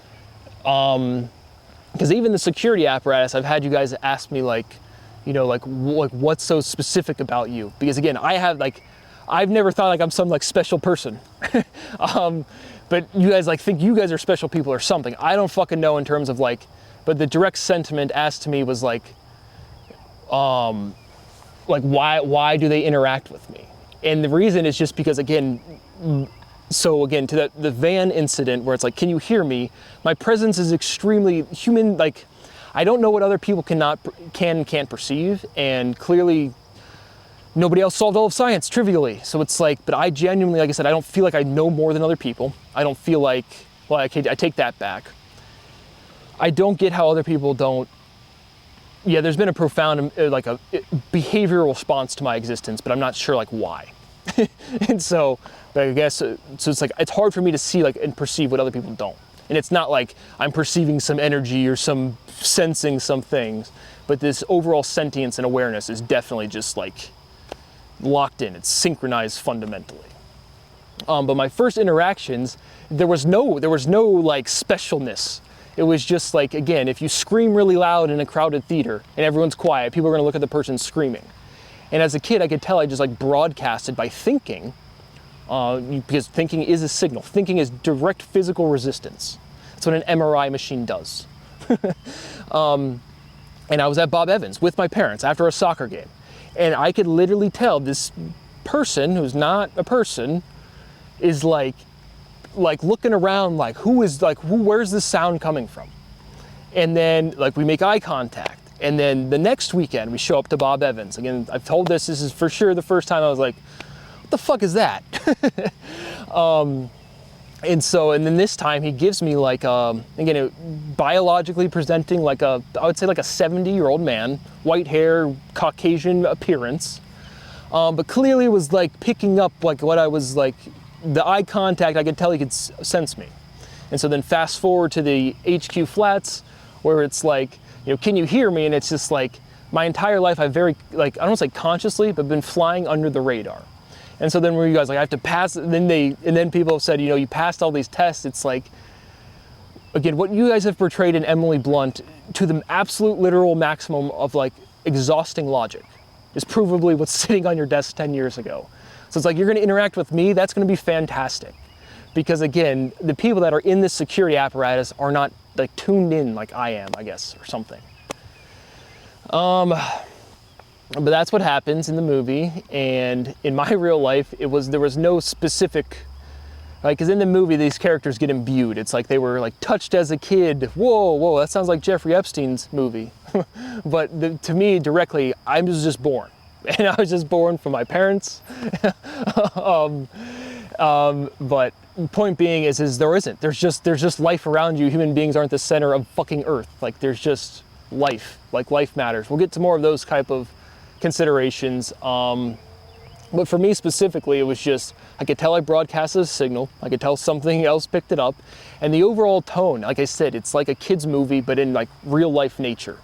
because even the security apparatus, I've had you guys ask me like, like what's so specific about you? Because again, I've never thought like I'm some like special person. But you guys like think you guys are special people or something. I don't fucking know in terms of like, but the direct sentiment asked to me was like why do they interact with me? And the reason is just because again, so again, to the van incident where it's like, can you hear me? My presence is extremely human. Like, I don't know what other people can't perceive, and clearly nobody else solved all of science trivially. So it's like, but I genuinely, like I said, I don't feel like I know more than other people. I don't feel like, well, I take that back. I don't get how other people don't. Yeah, there's been a profound, like a behavioral response to my existence, but I'm not sure like why. And so, but I guess, so it's like, it's hard for me to see like and perceive what other people don't. And it's not like I'm perceiving some energy or some sensing some things, but this overall sentience and awareness is definitely just like locked in. It's synchronized fundamentally. But my first interactions, there was no like specialness. It was just like, again, if you scream really loud in a crowded theater and everyone's quiet, people are gonna look at the person screaming. And as a kid, I could tell I just like broadcasted by thinking, because thinking is a signal. Thinking is direct physical resistance. That's what an MRI machine does. And I was at Bob Evans with my parents after a soccer game. And I could literally tell this person who's not a person is like looking around like, where's this sound coming from? And then like we make eye contact And then the next weekend, we show up to Bob Evans. Again, I've told this is for sure the first time I was like, what the fuck is that? And then this time he gives me like, again, biologically presenting like I would say like a 70-year-old man, white hair, Caucasian appearance. But clearly was like picking up like what I was like, the eye contact, I could tell he could sense me. And so then fast forward to the HQ flats where it's like, can you hear me? And it's just like my entire life I've very, like, I don't say consciously, but been flying under the radar. And so then where you guys like, I have to pass, and then people have said, you passed all these tests. It's like, again, what you guys have portrayed in Emily Blunt to the absolute literal maximum of like exhausting logic is provably what's sitting on your desk 10 years ago. So it's like, you're gonna interact with me, that's gonna be fantastic. Because again, the people that are in this security apparatus are not like tuned in like I am, I guess, or something. But that's what happens in the movie, and in my real life, there was no specific, like, because in the movie, these characters get imbued. It's like they were like touched as a kid. Whoa, that sounds like Jeffrey Epstein's movie. But to me, directly, I was just born. And I was just born from my parents. But point being is there isn't. There's just life around you. Human beings aren't the center of fucking Earth. Like, there's just life. Like, life matters. We'll get to more of those type of considerations. But for me specifically, it was just, I could tell I broadcasted a signal. I could tell something else picked it up. And the overall tone, like I said, it's like a kid's movie, but in like real life nature.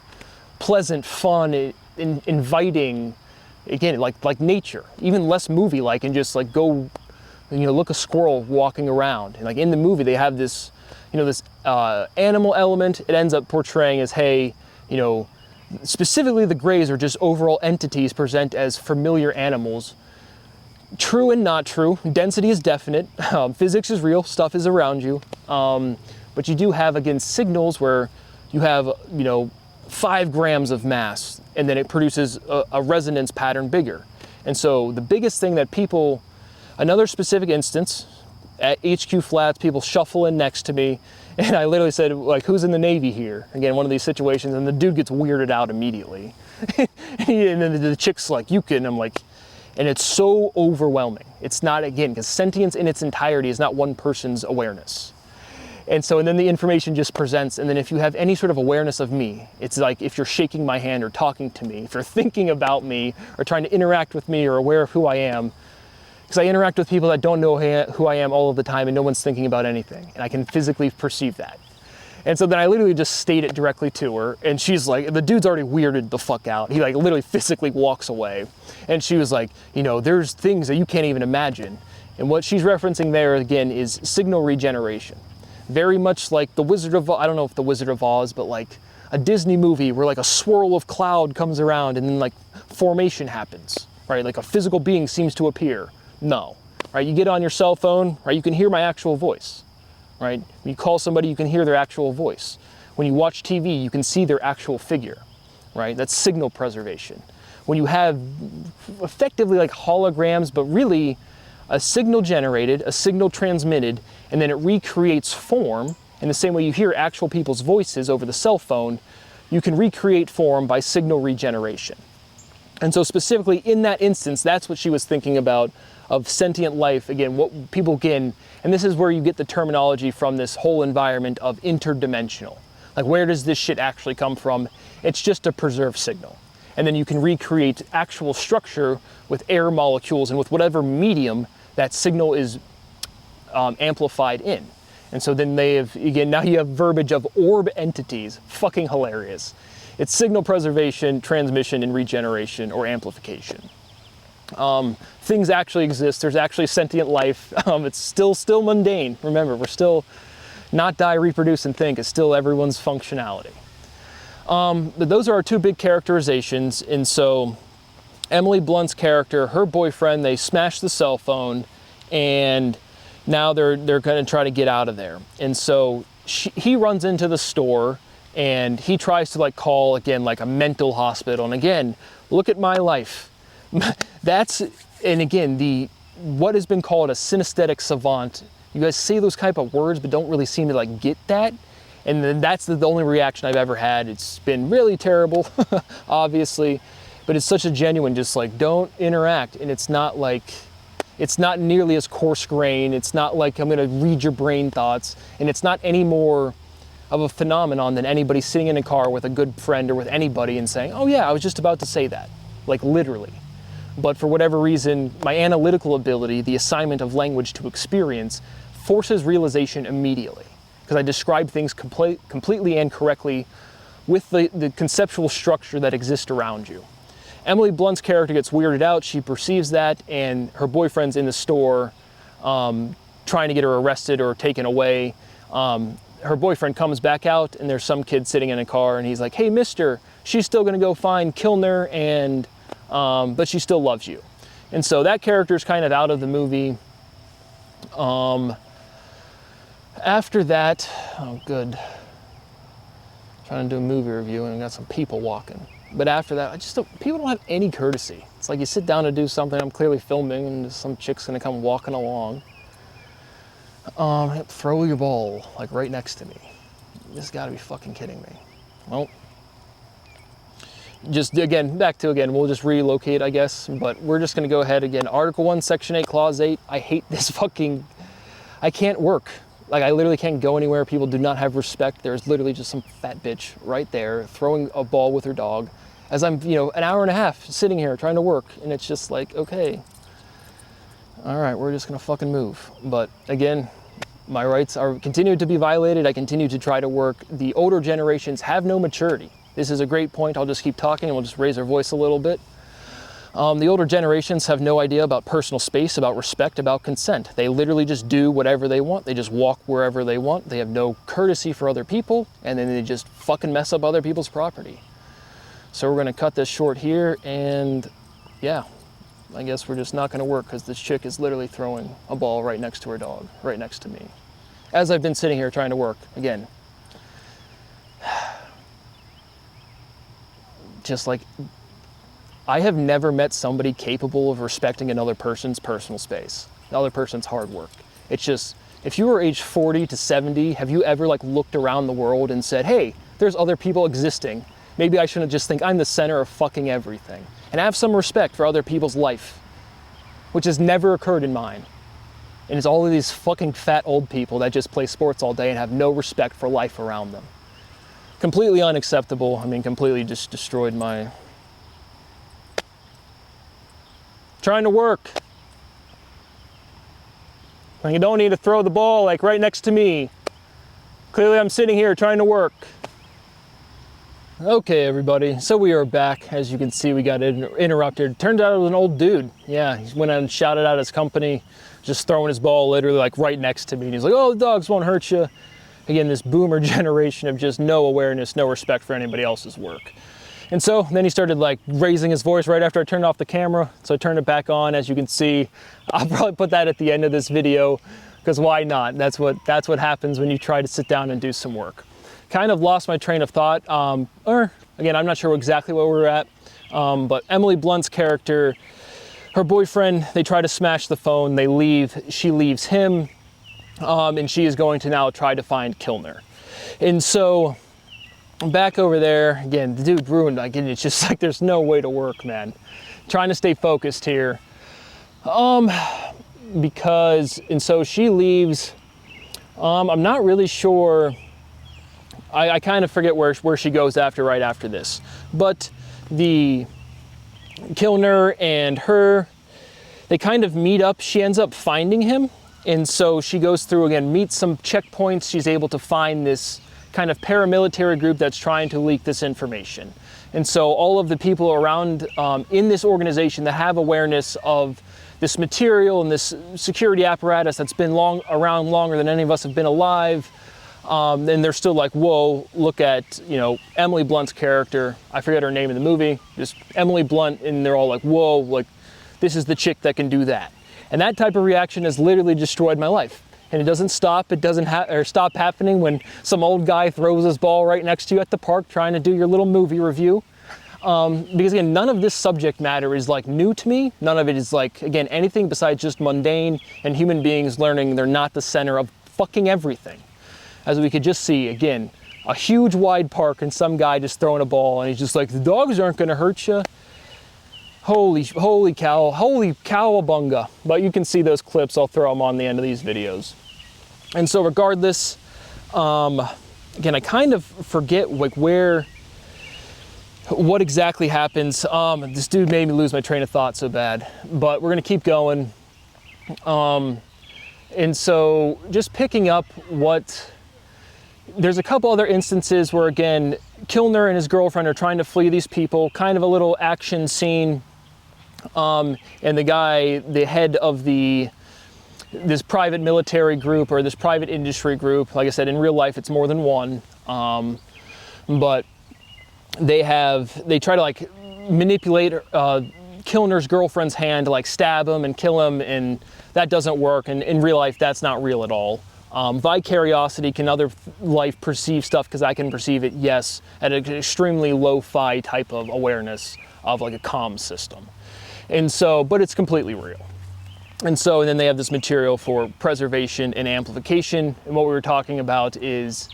Pleasant, fun, inviting, again, like nature. Even less movie-like, and just like go, look a squirrel walking around. And like in the movie, they have this, this animal element. It ends up portraying as, hey, specifically the Greys are just overall entities present as familiar animals. True and not true. Density is definite. Physics is real. Stuff is around you. But you do have, again, signals where you have, 5 grams of mass, and then it produces a resonance pattern bigger. And so the biggest thing that people, another specific instance, at HQ Flats, people shuffle in next to me, and I literally said, like, who's in the Navy here? Again, one of these situations, and the dude gets weirded out immediately. And then the chick's like, you can, I'm like, and it's so overwhelming. It's not, again, because sentience in its entirety is not one person's awareness. And then the information just presents, and then if you have any sort of awareness of me, it's like if you're shaking my hand or talking to me, if you're thinking about me or trying to interact with me or aware of who I am, because I interact with people that don't know who I am all of the time, and no one's thinking about anything, and I can physically perceive that. And so then I literally just state it directly to her, and she's like, the dude's already weirded the fuck out. He like literally physically walks away. And she was like, there's things that you can't even imagine. And what she's referencing there, again, is signal regeneration. Very much like the Wizard of Oz, I don't know if the Wizard of Oz, but like a Disney movie where like a swirl of cloud comes around and then like formation happens, right? Like a physical being seems to appear. No, right? You get on your cell phone, right? You can hear my actual voice, right? When you call somebody, you can hear their actual voice. When you watch TV, you can see their actual figure, right? That's signal preservation. When you have effectively like holograms, but really a signal generated, a signal transmitted, and then it recreates form in the same way you hear actual people's voices over the cell phone, you can recreate form by signal regeneration. And so specifically in that instance, that's what she was thinking about of sentient life. Again, what people can, and this is where you get the terminology from this whole environment of interdimensional. Like, where does this shit actually come from? It's just a preserved signal. And then you can recreate actual structure with air molecules and with whatever medium that signal is amplified in. And so then they have, again, now you have verbiage of orb entities. Fucking hilarious. It's signal preservation, transmission, and regeneration or amplification. Things actually exist. There's actually sentient life. It's still mundane. Remember, we're still not die, reproduce, and think. It's still everyone's functionality. But those are our two big characterizations. And so Emily Blunt's character, her boyfriend, they smash the cell phone, and now they're going to try to get out of there. And so he runs into the store, and he tries to like call, again, like a mental hospital. And again, look at my life. That's, and again, what has been called a synesthetic savant. You guys say those type of words, but don't really seem to like get that. And then that's the only reaction I've ever had. It's been really terrible, obviously, but it's such a genuine, just like, don't interact. And it's not like, it's not nearly as coarse grained. It's not like I'm gonna read your brain thoughts. And it's not any more of a phenomenon than anybody sitting in a car with a good friend or with anybody and saying, oh yeah, I was just about to say that, like literally. But for whatever reason, my analytical ability, the assignment of language to experience, forces realization immediately. Because I describe things completely and correctly with the conceptual structure that exists around you. Emily Blunt's character gets weirded out, she perceives that, and her boyfriend's in the store trying to get her arrested or taken away. Her boyfriend comes back out and there's some kid sitting in a car and he's like, hey mister, she's still gonna go find Kilner, and but she still loves you. And so that character's kind of out of the movie. After that, oh good, trying to do a movie review and I got some people walking. But after that, people don't have any courtesy. It's like you sit down to do something, I'm clearly filming and some chick's gonna come walking along. Throw your ball, like right next to me. You just gotta be fucking kidding me. Well, just again, we'll just relocate, I guess, but we're just gonna go ahead again. Article 1, Section 8, Clause 8. I hate this I can't work. Like, I literally can't go anywhere. People do not have respect. There's literally just some fat bitch right there throwing a ball with her dog as I'm, an hour and a half sitting here trying to work. And it's just like, okay, all right, we're just gonna fucking move. But again, my rights are continuing to be violated. I continue to try to work. The older generations have no maturity. This is a great point. I'll just keep talking and we'll just raise our voice a little bit. The older generations have no idea about personal space, about respect, about consent. They literally just do whatever they want. They just walk wherever they want. They have no courtesy for other people, and then they just fucking mess up other people's property. So we're gonna cut this short here, and yeah, I guess we're just not gonna work because this chick is literally throwing a ball right next to her dog, right next to me. As I've been sitting here trying to work, again, just like, I have never met somebody capable of respecting another person's personal space, another person's hard work. It's just, if you were age 40 to 70, have you ever like looked around the world and said, hey, there's other people existing. Maybe I shouldn't just think I'm the center of fucking everything. And have some respect for other people's life, which has never occurred in mine. And it's all of these fucking fat old people that just play sports all day and have no respect for life around them. Completely unacceptable. I mean, completely just destroyed my... Trying to work. Like, you don't need to throw the ball like right next to me. Clearly I'm sitting here trying to work. Okay, everybody, so we are back. As you can see, we got interrupted. Turns out it was an old dude. Yeah, he went out and shouted out his company, just throwing his ball literally like right next to me. And he's like, oh, the dogs won't hurt you. Again, this boomer generation of just no awareness, no respect for anybody else's work. And so then he started like raising his voice right after I turned off the camera. So I turned it back on. As you can see, I'll probably put that at the end of this video because why not? That's what happens when you try to sit down and do some work. Kind of lost my train of thought. Or again, I'm not sure exactly where we're at. But Emily Blunt's character, her boyfriend, they try to smash the phone. They leave. She leaves him. And she is going to now try to find Kilner. And so back over there, again, the dude ruined, like, it's just like there's no way to work, man. Trying to stay focused here. Because, and so she leaves. I'm not really sure. I kind of forget where she goes right after this. But the Kilner and her, they kind of meet up. She ends up finding him. And so she goes through again, meets some checkpoints. She's able to find this kind of paramilitary group that's trying to leak this information. And so all of the people around in this organization that have awareness of this material and this security apparatus that's been around longer than any of us have been alive, and they're still like, whoa, look at, Emily Blunt's character. I forget her name in the movie, just Emily Blunt, and they're all like, whoa, like, this is the chick that can do that. And that type of reaction has literally destroyed my life. And it doesn't stop. It doesn't stop happening when some old guy throws his ball right next to you at the park trying to do your little movie review. Because again, none of this subject matter is like new to me. None of it is like, again, anything besides just mundane and human beings learning they're not the center of fucking everything. As we could just see, again, a huge wide park and some guy just throwing a ball and he's just like, the dogs aren't going to hurt you. Holy cowabunga. But you can see those clips. I'll throw them on the end of these videos. And so regardless, again, I kind of forget like what exactly happens. This dude made me lose my train of thought so bad, but we're gonna keep going. And so just picking up there's a couple other instances where, again, Kilner and his girlfriend are trying to flee these people, kind of a little action scene. And the guy, the head of this private military group or this private industry group, like I said, in real life, it's more than one. But they try to like manipulate Kilner's girlfriend's hand to like stab him and kill him, and that doesn't work. And in real life, that's not real at all. Vicariosity, can other life perceive stuff because I can perceive it? Yes, at an extremely lo-fi type of awareness of like a comm system. And so, but it's completely real. And so, and then they have this material for preservation and amplification. And what we were talking about is,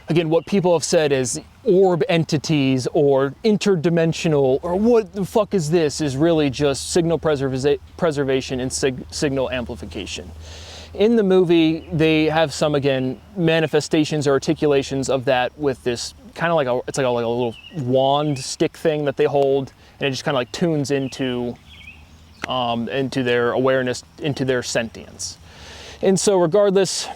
again, what people have said is orb entities or interdimensional or what the fuck is this, is really just signal preservation and signal amplification. In the movie, they have some, again, manifestations or articulations of that with this kind of like it's like a little wand stick thing that they hold, and it just kind of like tunes into their awareness, into their sentience. And so regardless,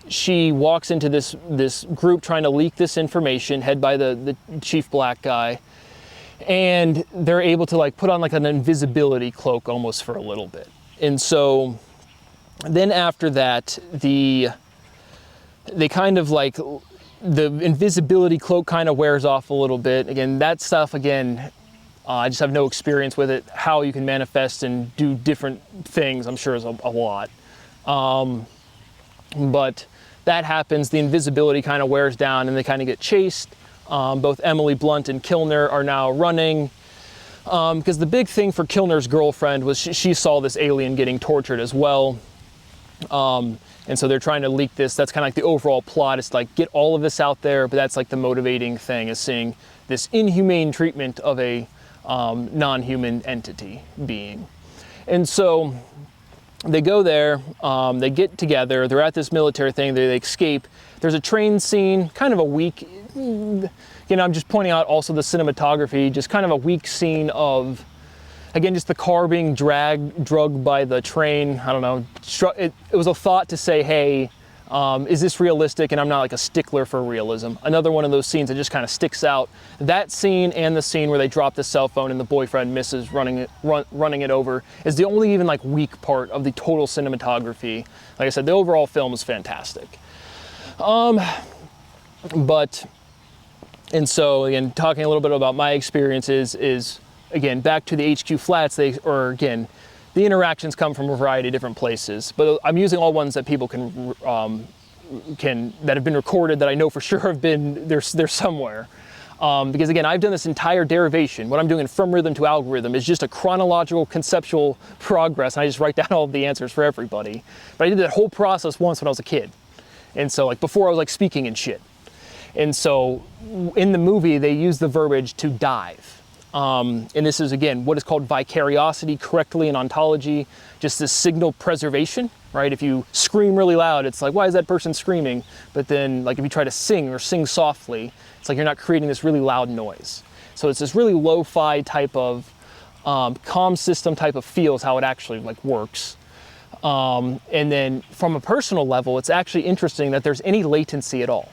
she walks into this group trying to leak this information, head by the chief black guy, and they're able to like put on like an invisibility cloak almost for a little bit. And so then after that, they kind of like, the invisibility cloak kind of wears off a little bit. Again, that stuff, again, I just have no experience with it. How you can manifest and do different things, I'm sure, is a lot. But that happens, the invisibility kind of wears down and they kind of get chased. Both Emily Blunt and Kilner are now running. Because the big thing for Kilner's girlfriend was she saw this alien getting tortured as well. And so they're trying to leak this. That's kind of like the overall plot, is like get all of this out there, but that's like the motivating thing, is seeing this inhumane treatment of a non-human entity being. And so they go there, they get together, they're at this military thing, they escape. There's a train scene, kind of a weak, you know, I'm just pointing out also the cinematography, just kind of a weak scene of, again, just the car being drugged by the train. I don't know, it was a thought to say, hey, is this realistic? And I'm not like a stickler for realism. Another one of those scenes that just kind of sticks out. That scene and the scene where they drop the cell phone and the boyfriend misses running it over is the only even like weak part of the total cinematography. Like I said, the overall film is fantastic. And so again, talking a little bit about my experiences is, again, back to the HQ flats, the interactions come from a variety of different places, but I'm using all ones that people that have been recorded, that I know for sure have been, they're somewhere. Because again, I've done this entire derivation. What I'm doing from rhythm to algorithm is just a chronological conceptual progress, and I just write down all of the answers for everybody. But I did that whole process once when I was a kid. And so like before I was like speaking and shit. And so in the movie, they use the verbiage to dive. And this is, again, what is called vicariosity correctly in ontology, just this signal preservation, right? If you scream really loud, it's like, why is that person screaming? But then, like, if you try to sing or sing softly, it's like you're not creating this really loud noise. So it's this really lo-fi type of comm system type of feel is how it actually, like, works. And then from a personal level, it's actually interesting that there's any latency at all.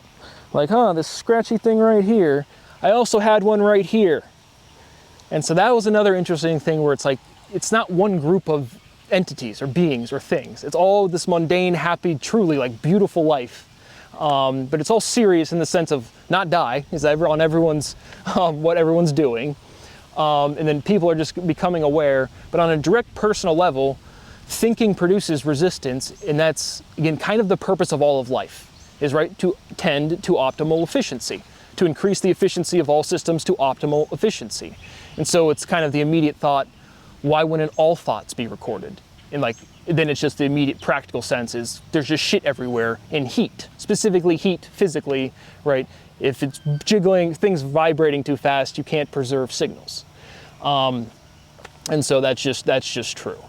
Like, this scratchy thing right here, I also had one right here. And so that was another interesting thing where it's like, it's not one group of entities or beings or things. It's all this mundane, happy, truly like beautiful life. But it's all serious in the sense of not die, is on everyone's, what everyone's doing. And then people are just becoming aware. But on a direct personal level, thinking produces resistance. And that's, again, kind of the purpose of all of life, is right to tend to optimal efficiency, to increase the efficiency of all systems to optimal efficiency. And so it's kind of the immediate thought, why wouldn't all thoughts be recorded? And like, then it's just the immediate practical sense is there's just shit everywhere in heat, specifically heat physically, right? If it's jiggling, things vibrating too fast, you can't preserve signals. And so that's just true.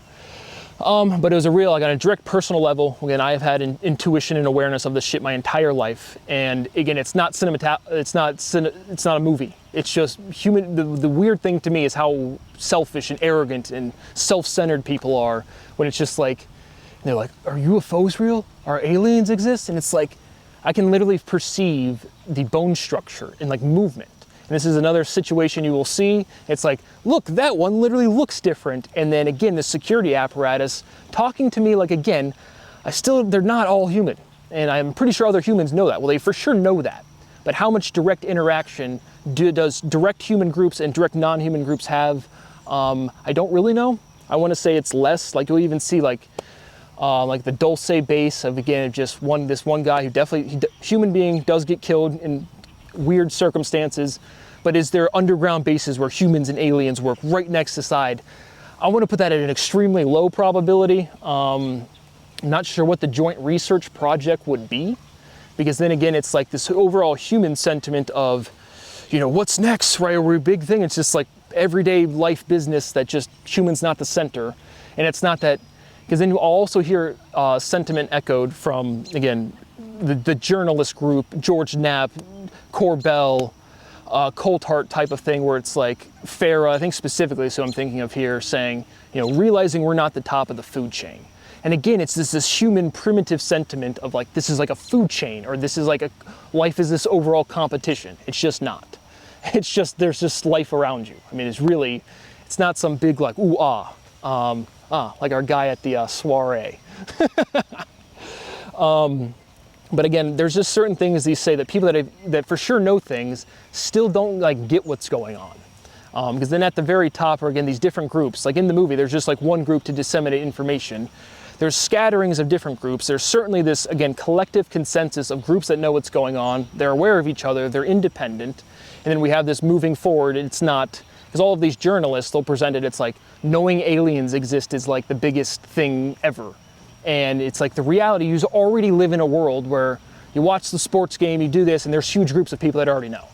But it was a real, like on a direct personal level, again, I have had intuition and awareness of this shit my entire life. And again, it's not it's not a movie. It's just human. The weird thing to me is how selfish and arrogant and self-centered people are when it's just like, they're like, are UFOs real? Are aliens exist? And it's like, I can literally perceive the bone structure and like movement. And this is another situation you will see. It's like, look, that one literally looks different. And then again, the security apparatus talking to me like, again, they're not all human. And I'm pretty sure other humans know that. Well, they for sure know that. But how much direct interaction does direct human groups and direct non-human groups have? I don't really know. I want to say it's less. Like you'll even see like the Dulce base of, again, just this one guy who definitely, human being does get killed in weird circumstances, but is there underground bases where humans and aliens work right next to side? I want to put that at an extremely low probability. I'm not sure what the joint research project would be, because then again, it's like this overall human sentiment of, what's next, right? We're a big thing. It's just like everyday life business that just humans not the center. And it's not that, because then you also hear sentiment echoed from, again, the journalist group, George Knapp, Corbell, Coulthart type of thing, where it's like Farah, I think specifically, so I'm thinking of here, saying, realizing we're not the top of the food chain. And again, it's this human primitive sentiment of like, this is like a food chain, or this is like life is this overall competition. It's just not. It's just, there's just life around you. I mean, it's not some big like, ooh, like our guy at the soiree. But again, there's just certain things these say that people that for sure know things still don't like get what's going on. Because then at the very top are again these different groups. Like in the movie, there's just like one group to disseminate information. There's scatterings of different groups. There's certainly this, again, collective consensus of groups that know what's going on. They're aware of each other. They're independent. And then we have this moving forward. It's not, because all of these journalists, they'll present it, it's like knowing aliens exist is like the biggest thing ever. And it's like the reality, you already live in a world where you watch the sports game, you do this, and there's huge groups of people that already know.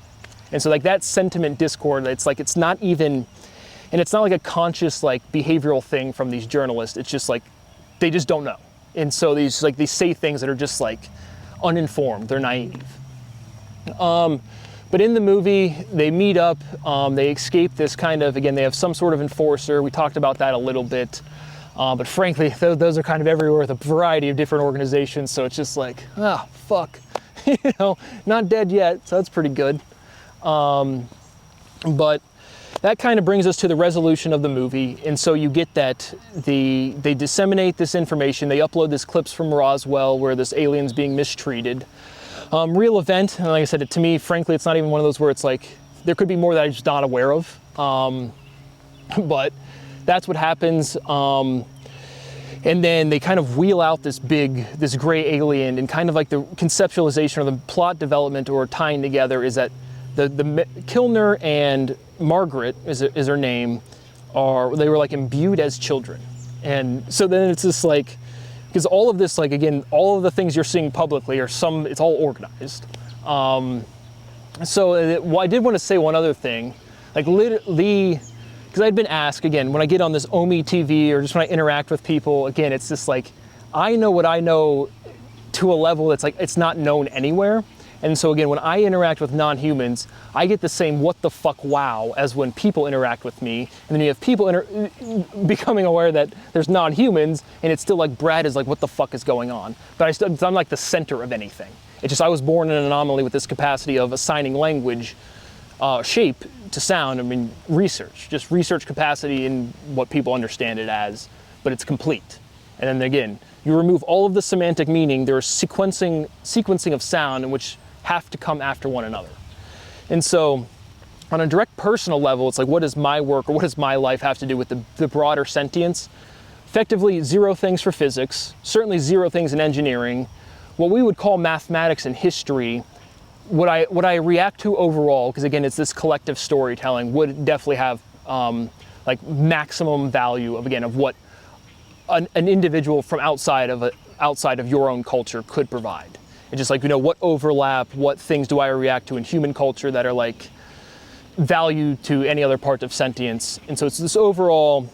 And so like that sentiment discord, it's like, it's not even, and it's not like a conscious like behavioral thing from these journalists. It's just like, they just don't know. And so they say things that are just like uninformed, they're naive. But in the movie, they meet up, they escape this kind of, again, they have some sort of enforcer. We talked about that a little bit. But frankly, those are kind of everywhere with a variety of different organizations. So it's just like, fuck, not dead yet. So that's pretty good. But that kind of brings us to the resolution of the movie. And so you get that they disseminate this information. They upload these clips from Roswell where this alien's being mistreated. Real event. And like I said, to me, frankly, it's not even one of those where it's like, there could be more that I'm just not aware of. But that's what happens. And then they kind of wheel out this gray alien, and kind of like the conceptualization or the plot development or tying together is that the Kilner and Margaret is her name, they were like imbued as children. And so then it's just like, because all of this, like again, all of the things you're seeing publicly it's all organized. So I did want to say one other thing, like because I'd been asked, again, when I get on this OMI TV or just when I interact with people, again, it's just like, I know what I know to a level that's like, it's not known anywhere. And so again, when I interact with non-humans, I get the same what the fuck wow as when people interact with me. And then you have people becoming aware that there's non-humans, and it's still like Brad is like, what the fuck is going on? But I'm like the center of anything. It's just I was born in an anomaly with this capacity of assigning language shape to sound. I mean, just research capacity in what people understand it as, but it's complete. And then again, you remove all of the semantic meaning, there's sequencing of sound in which have to come after one another. And so on a direct personal level, it's like, what does my work or what does my life have to do with the broader sentience? Effectively, 0 things for physics, certainly 0 things in engineering. What we would call mathematics and history, what I react to overall, because again, it's this collective storytelling, would definitely have like maximum value of, again, of what an individual from outside of your own culture could provide. It's just like, you know, what overlap, what things do I react to in human culture that are like value to any other part of sentience. And so it's this overall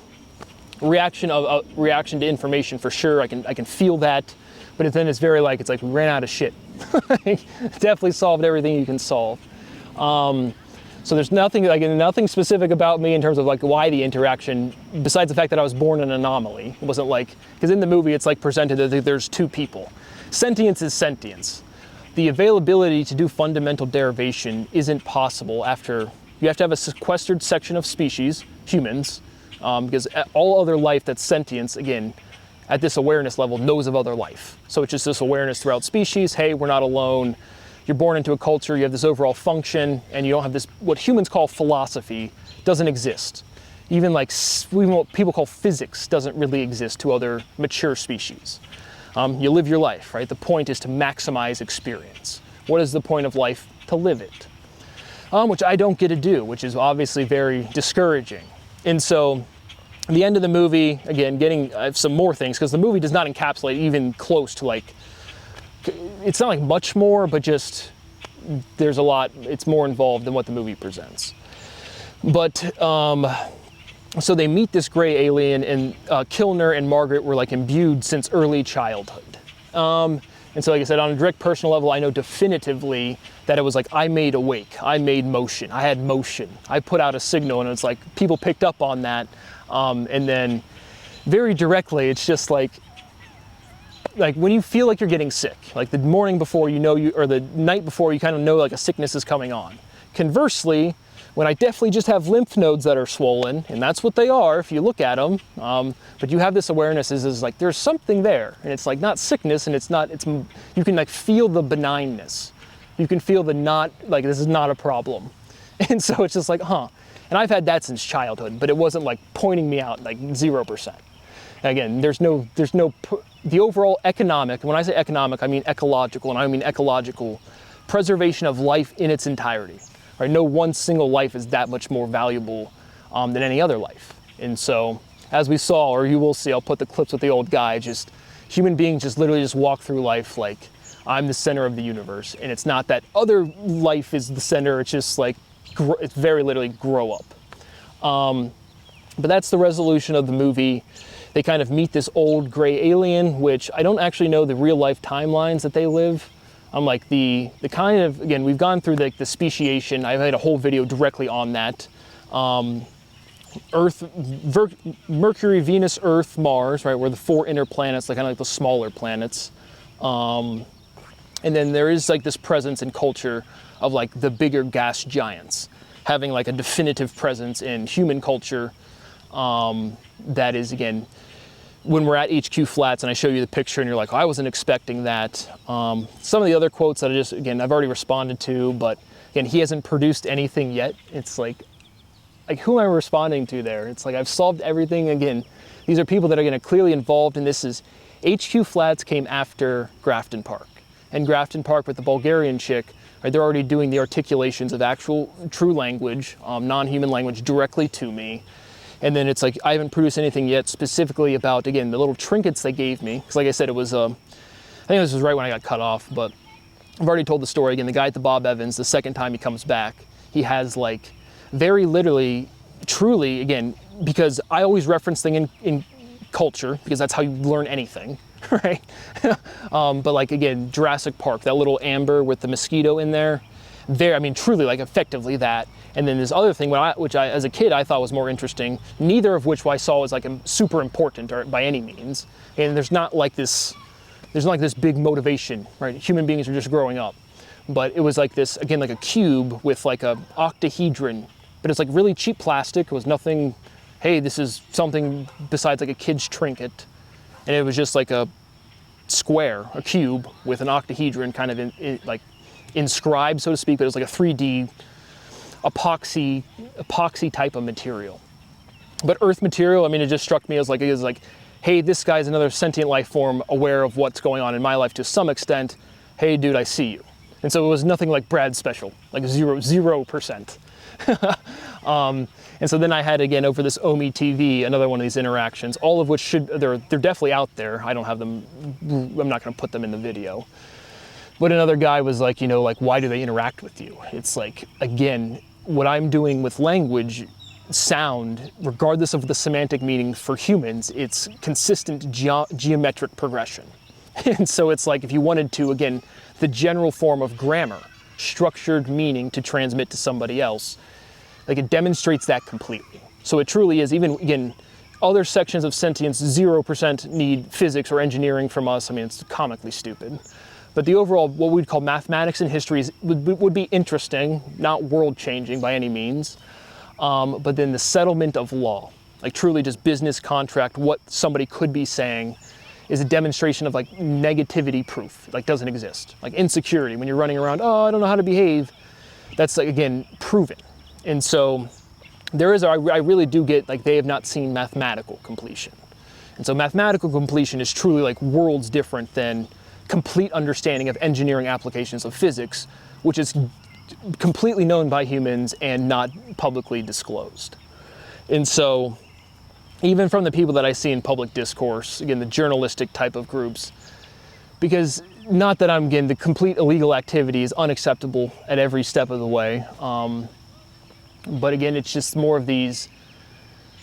reaction to information for sure. I can feel that, but then it's very like, it's like we ran out of shit. Definitely solved everything you can solve. So there's nothing specific about me in terms of like why the interaction, besides the fact that I was born an anomaly. It wasn't like, because in the movie it's like presented that there's two people. Sentience is sentience. The availability to do fundamental derivation isn't possible after, you have to have a sequestered section of species, humans, because all other life that's sentience, again, at this awareness level, knows of other life. So it's just this awareness throughout species, hey, we're not alone. You're born into a culture, you have this overall function, and you don't have this, what humans call philosophy, doesn't exist. Even what people call physics doesn't really exist to other mature species. You live your life, right? The point is to maximize experience. What is the point of life? To live it. Which I don't get to do, which is obviously very discouraging. And so, at the end of the movie, again, getting some more things, because the movie does not encapsulate even close to like, it's not like much more, but just there's a lot, it's more involved than what the movie presents. But, so they meet this gray alien, and Kilner and Margaret were like imbued since early childhood. And so like I said, on a direct personal level, I know definitively that it was like I made awake, I made motion, I had motion. I put out a signal, and it's like people picked up on that. And then very directly, it's just like when you feel like you're getting sick, like the morning before or the night before you kind of know like a sickness is coming on. Conversely, when I definitely just have lymph nodes that are swollen, and that's what they are if you look at them, but you have this awareness is like there's something there, and it's like not sickness, and you can like feel the benignness. You can feel the like this is not a problem. And so it's just like, huh. And I've had that since childhood, but it wasn't like pointing me out like 0%. Again, the overall economic, when I say economic, I mean ecological, and I mean ecological preservation of life in its entirety. Right? No one single life is that much more valuable than any other life. And so, as we saw, or you will see, I'll put the clips with the old guy, just human beings just literally just walk through life like I'm the center of the universe. And it's not that other life is the center, it's just like, it's very literally grow up. But that's the resolution of the movie. They kind of meet this old gray alien, which I don't actually know the real life timelines that they live. I'm like the kind of, again, we've gone through the speciation. I've had a whole video directly on that. Mercury, Venus, Earth, Mars, right? We're the four inner planets, like kind of like the smaller planets. And then there is like this presence and culture of like the bigger gas giants having like a definitive presence in human culture. That is, again, when we're at HQ Flats and I show you the picture and you're like, oh, I wasn't expecting that. Some of the other quotes that I've already responded to, but again, he hasn't produced anything yet. It's like who am I responding to there? It's like I've solved everything. Again, these are people that are clearly involved, and this is, HQ Flats came after Grafton Park. And Grafton Park with the Bulgarian chick, right, they're already doing the articulations of actual true language, non-human language directly to me. And then it's like, I haven't produced anything yet specifically about, again, the little trinkets they gave me. Because like I said, it was, I think this was right when I got cut off, but I've already told the story. Again, the guy at the Bob Evans, the second time he comes back, he has like, very literally, truly, again, because I always reference things in culture, because that's how you learn anything, right? But like, again, Jurassic Park, that little amber with the mosquito in there, I mean, truly, like, effectively that. And then this other thing, which I, as a kid, I thought was more interesting, neither of which I saw was like super important or by any means. And there's not like this big motivation, right? Human beings are just growing up. But it was like this, again, like a cube with like a octahedron, but it's like really cheap plastic. It was nothing, hey, this is something besides like a kid's trinket. And it was just like a square, a cube with an octahedron kind of like inscribed, so to speak, but it was like a 3D epoxy type of material. But earth material, I mean, it just struck me as like, hey, this guy's another sentient life form aware of what's going on in my life to some extent. Hey, dude, I see you. And so it was nothing like Brad's special, like 0%. And so then I had, again, over this Omi TV, another one of these interactions, all of which they're definitely out there. I don't have them, I'm not gonna put them in the video. But another guy was like, you know, like, why do they interact with you? It's like, again, what I'm doing with language, sound, regardless of the semantic meaning for humans, it's consistent geometric progression. And so it's like, if you wanted to, again, the general form of grammar, structured meaning to transmit to somebody else, like, it demonstrates that completely. So it truly is, even, again, other sections of sentience, 0% need physics or engineering from us. I mean, it's comically stupid. But the overall, what we'd call mathematics and history would be interesting, not world-changing by any means. But then the settlement of law, like truly just business contract, what somebody could be saying, is a demonstration of like negativity proof, like doesn't exist. Like insecurity, when you're running around, oh, I don't know how to behave, that's like, again, proven. And so there is, I really do get, like, they have not seen mathematical completion. And so mathematical completion is truly like worlds different than complete understanding of engineering applications of physics, which is completely known by humans and not publicly disclosed. And so even from the people that I see in public discourse, again, the journalistic type of groups, because not that I'm, again, the complete illegal activity is unacceptable at every step of the way. But again, it's just more of these,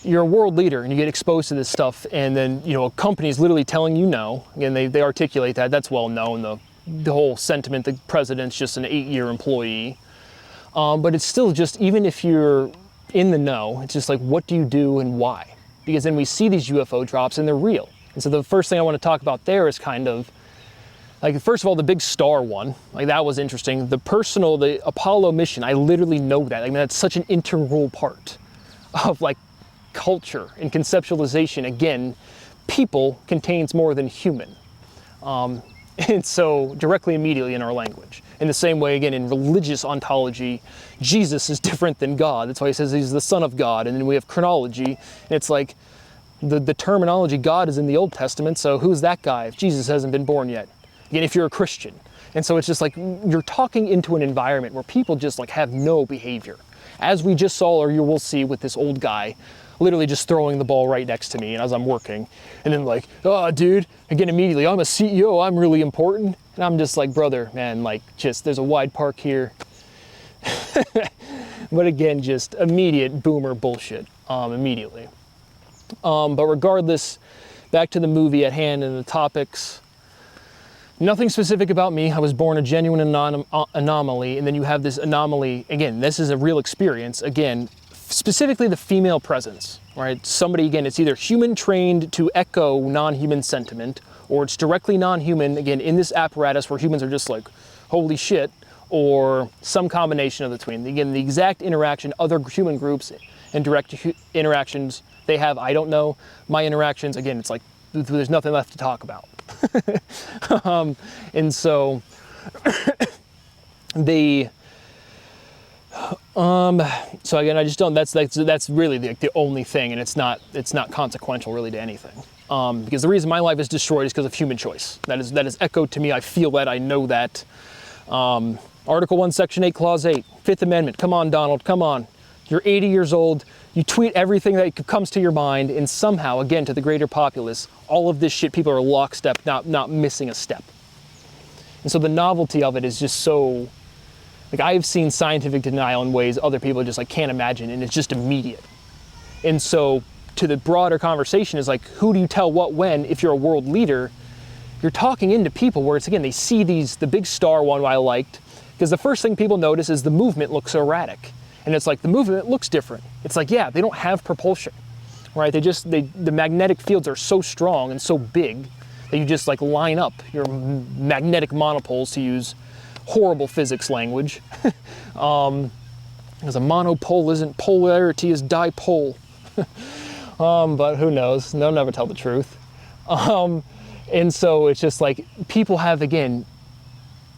you're a world leader and you get exposed to this stuff, and then, you know, a company is literally telling you no. Again, they articulate that, that's well known, the whole sentiment, the president's just an 8-year employee. But it's still just, even if you're in the know, it's just like, what do you do and why? Because then we see these UFO drops and they're real. And so the first thing I want to talk about there is kind of, like, first of all, the big star one, like, that was interesting. The Apollo mission, I literally know that. I mean, that's such an integral part of, like, culture and conceptualization. Again, people contains more than human. And so directly, immediately in our language. In the same way, again, in religious ontology, Jesus is different than God. That's why he says he's the Son of God. And then we have chronology, and it's like the terminology, God is in the Old Testament, so who's that guy if Jesus hasn't been born yet? Again, if you're a Christian. And so it's just like, you're talking into an environment where people just like have no behavior. As we just saw, or you will see with this old guy, literally just throwing the ball right next to me and as I'm working. And then like, oh dude, again, immediately, I'm a CEO, I'm really important. And I'm just like, brother, man, like, just, there's a wide park here. But again, just immediate boomer bullshit, immediately. But regardless, back to the movie at hand and the topics. Nothing specific about me. I was born a genuine anomaly, and then you have this anomaly. Again, this is a real experience. Again, specifically the female presence, right? Somebody, again, it's either human trained to echo non-human sentiment, or it's directly non-human, again, in this apparatus where humans are just like, holy shit, or some combination of the between. Again, the exact interaction, other human groups and direct interactions they have, I don't know. My interactions, again, it's like, there's nothing left to talk about. And so so again, I just don't, that's really the only thing, and it's not consequential really to anything. Because the reason my life is destroyed is because of human choice. That is echoed to me. I feel that, I know that. Article 1, Section 8, Clause 8, Fifth Amendment. Come on, Donald, come on. You're 80 years old. You tweet everything that comes to your mind, and somehow, again, to the greater populace, all of this shit, people are lockstep, not missing a step. And so the novelty of it is just so, like, I've seen scientific denial in ways other people just like can't imagine, and it's just immediate. And so to the broader conversation is like, who do you tell what when? If you're a world leader, you're talking into people where it's, again, they see the big star one I liked, because the first thing people notice is the movement looks erratic. And it's like, the movement looks different. It's like, yeah, they don't have propulsion, right? The magnetic fields are so strong and so big that you just like line up your magnetic monopoles, to use horrible physics language. Because a monopole isn't polarity, is dipole. But who knows? They'll never tell the truth. And so it's just like, people have, again,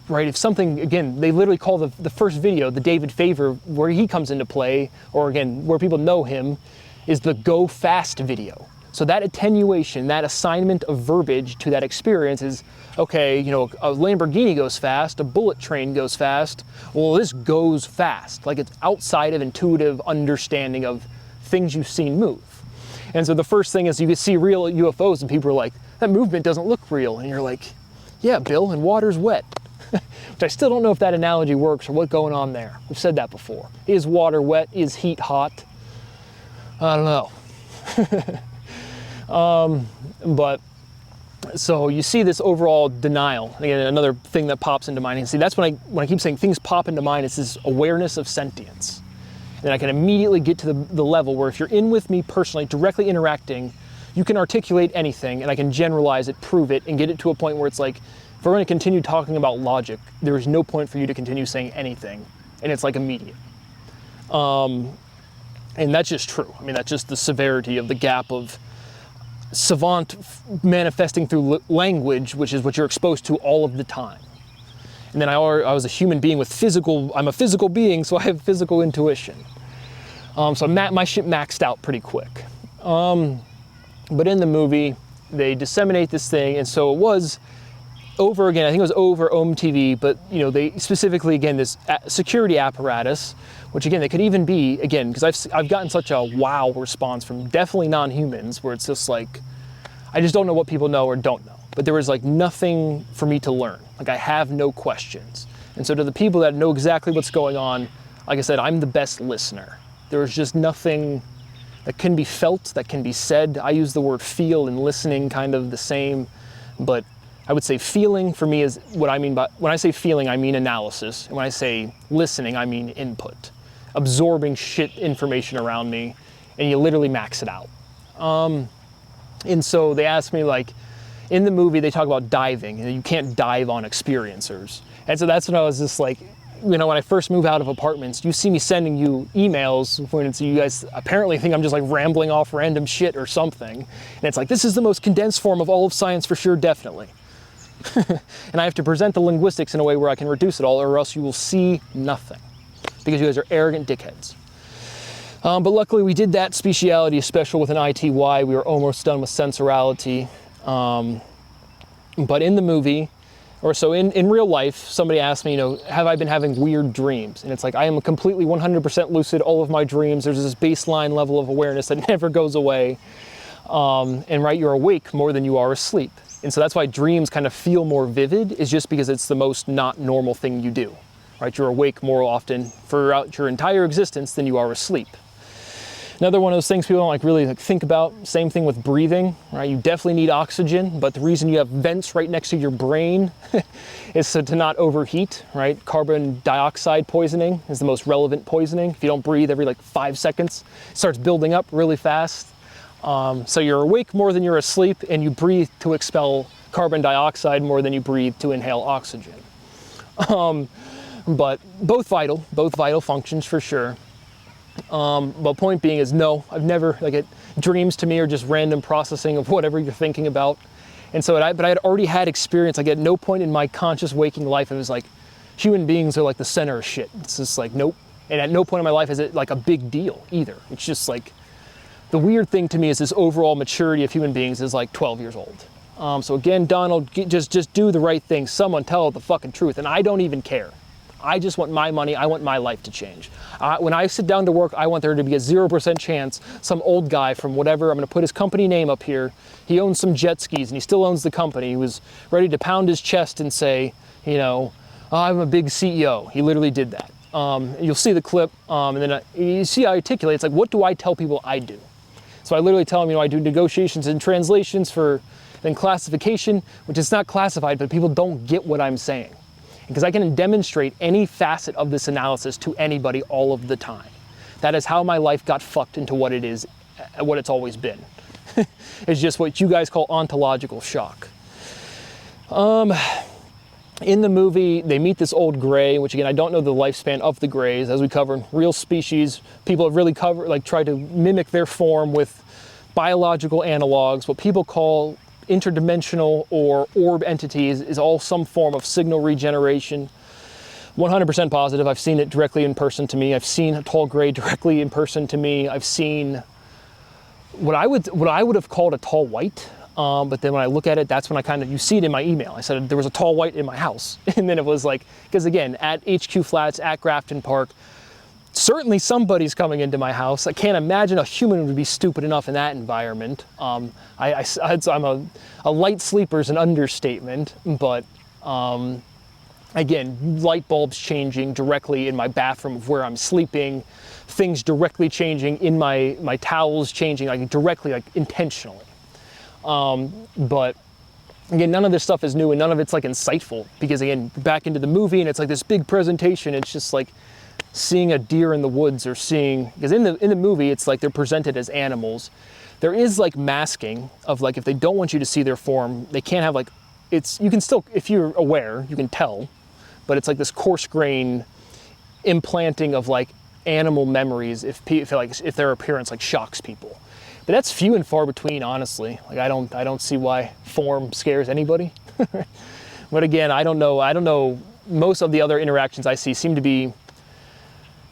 right, if something, again, they literally call the first video, the David Favor, where he comes into play, or again, where people know him, is the Go Fast video. So that attenuation, that assignment of verbiage to that experience is, okay, you know, a Lamborghini goes fast, a bullet train goes fast. Well, this goes fast. Like, it's outside of intuitive understanding of things you've seen move. And so the first thing is you can see real UFOs and people are like, that movement doesn't look real. And you're like, yeah, Bill, and water's wet. Which I still don't know if that analogy works or what's going on there. We've said that before. Is water wet? Is heat hot? I don't know. But so you see this overall denial. Again, another thing that pops into mind. And see, that's when I keep saying things pop into mind, it's this awareness of sentience. And then I can immediately get to the level where if you're in with me personally, directly interacting, you can articulate anything and I can generalize it, prove it, and get it to a point where it's like, if we're going to continue talking about logic, there is no point for you to continue saying anything. And it's like immediate. And that's just true. I mean, that's just the severity of the gap of savant manifesting through language, which is what you're exposed to all of the time. And then I was a human being with I'm a physical being, so I have physical intuition. So my shit maxed out pretty quick. But in the movie, they disseminate this thing, and so it was over again, I think it was over OMTV, but you know, they specifically, again, this security apparatus, which again, they could even be, again, because I've gotten such a wow response from definitely non-humans, where it's just like, I just don't know what people know or don't know. But there was like nothing for me to learn. Like, I have no questions. And so to the people that know exactly what's going on, like I said, I'm the best listener. There's just nothing that can be felt, that can be said. I use the word feel and listening kind of the same, but I would say feeling for me is what I mean by, when I say feeling, I mean analysis. And when I say listening, I mean input. Absorbing shit information around me, and you literally max it out. And so they asked me, like, in the movie, they talk about diving, and you can't dive on experiencers. And so that's when I was just like, you know, when I first move out of apartments, you see me sending you emails when it's, you guys apparently think I'm just like rambling off random shit or something. And it's like, this is the most condensed form of all of science for sure, definitely. And I have to present the linguistics in a way where I can reduce it all, or else you will see nothing. Because you guys are arrogant dickheads. But luckily we did that speciality special with an ITY. We were almost done with sensorality. But in the movie, or so in real life, somebody asked me, you know, have I been having weird dreams? And it's like, I am completely 100% lucid all of my dreams. There's this baseline level of awareness that never goes away. And right, you're awake more than you are asleep. And so that's why dreams kind of feel more vivid, is just because it's the most not normal thing you do. Right, you're awake more often throughout your entire existence than you are asleep. Another one of those things people don't like really think about, same thing with breathing, right? You definitely need oxygen, but the reason you have vents right next to your brain is so to not overheat, right? Carbon dioxide poisoning is the most relevant poisoning. If you don't breathe every like 5 seconds, it starts building up really fast. So you're awake more than you're asleep, and you breathe to expel carbon dioxide more than you breathe to inhale oxygen. But both vital functions for sure. But point being is, no, I've never, dreams to me are just random processing of whatever you're thinking about. And so, but I had already had experience. Like, at no point in my conscious waking life, it was like, human beings are like the center of shit. It's just like, nope. And at no point in my life is it like a big deal either. It's just like, the weird thing to me is this overall maturity of human beings is like 12 years old. So again, Donald, just do the right thing. Someone tell the fucking truth. And I don't even care. I just want my money. I want my life to change. When I sit down to work, I want there to be a 0% chance some old guy from whatever, I'm going to put his company name up here. He owns some jet skis and he still owns the company. He was ready to pound his chest and say, you know, I'm a big CEO. He literally did that. You'll see the clip, and then you see I articulate. It's like, what do I tell people I do? So I literally tell them, you know, I do negotiations and translations for then classification, which is not classified, but people don't get what I'm saying. Because I can demonstrate any facet of this analysis to anybody all of the time. That is how my life got fucked into what it is, what it's always been. It's just what you guys call ontological shock. In the movie, they meet this old gray, which again, I don't know the lifespan of the grays. As we covered, real species, people have really tried to mimic their form with biological analogs. What people call interdimensional or orb entities is all some form of signal regeneration. 100% positive. I've seen it directly in person to me. I've seen a tall gray directly in person to me. I've seen what I would have called a tall white. But then when I look at it, that's when you see it in my email. I said there was a tall white in my house. And then it was like, because again, at HQ Flats, at Grafton Park, certainly somebody's coming into my house. I can't imagine a human would be stupid enough in that environment. I'm a light sleeper is an understatement, but again, light bulbs changing directly in my bathroom of where I'm sleeping, things directly changing in my towels changing, like directly, like intentionally. But again, none of this stuff is new and none of it's like insightful, because again, back into the movie and it's like this big presentation. It's just like seeing a deer in the woods, or seeing, because in the movie, it's like they're presented as animals. There is like masking of like, if they don't want you to see their form, they can't have like, you can still, if you're aware, you can tell, but it's like this coarse grain implanting of like animal memories if their appearance like shocks people. But that's few and far between, honestly. Like I don't see why form scares anybody. But again, I don't know. Most of the other interactions I see seem to be,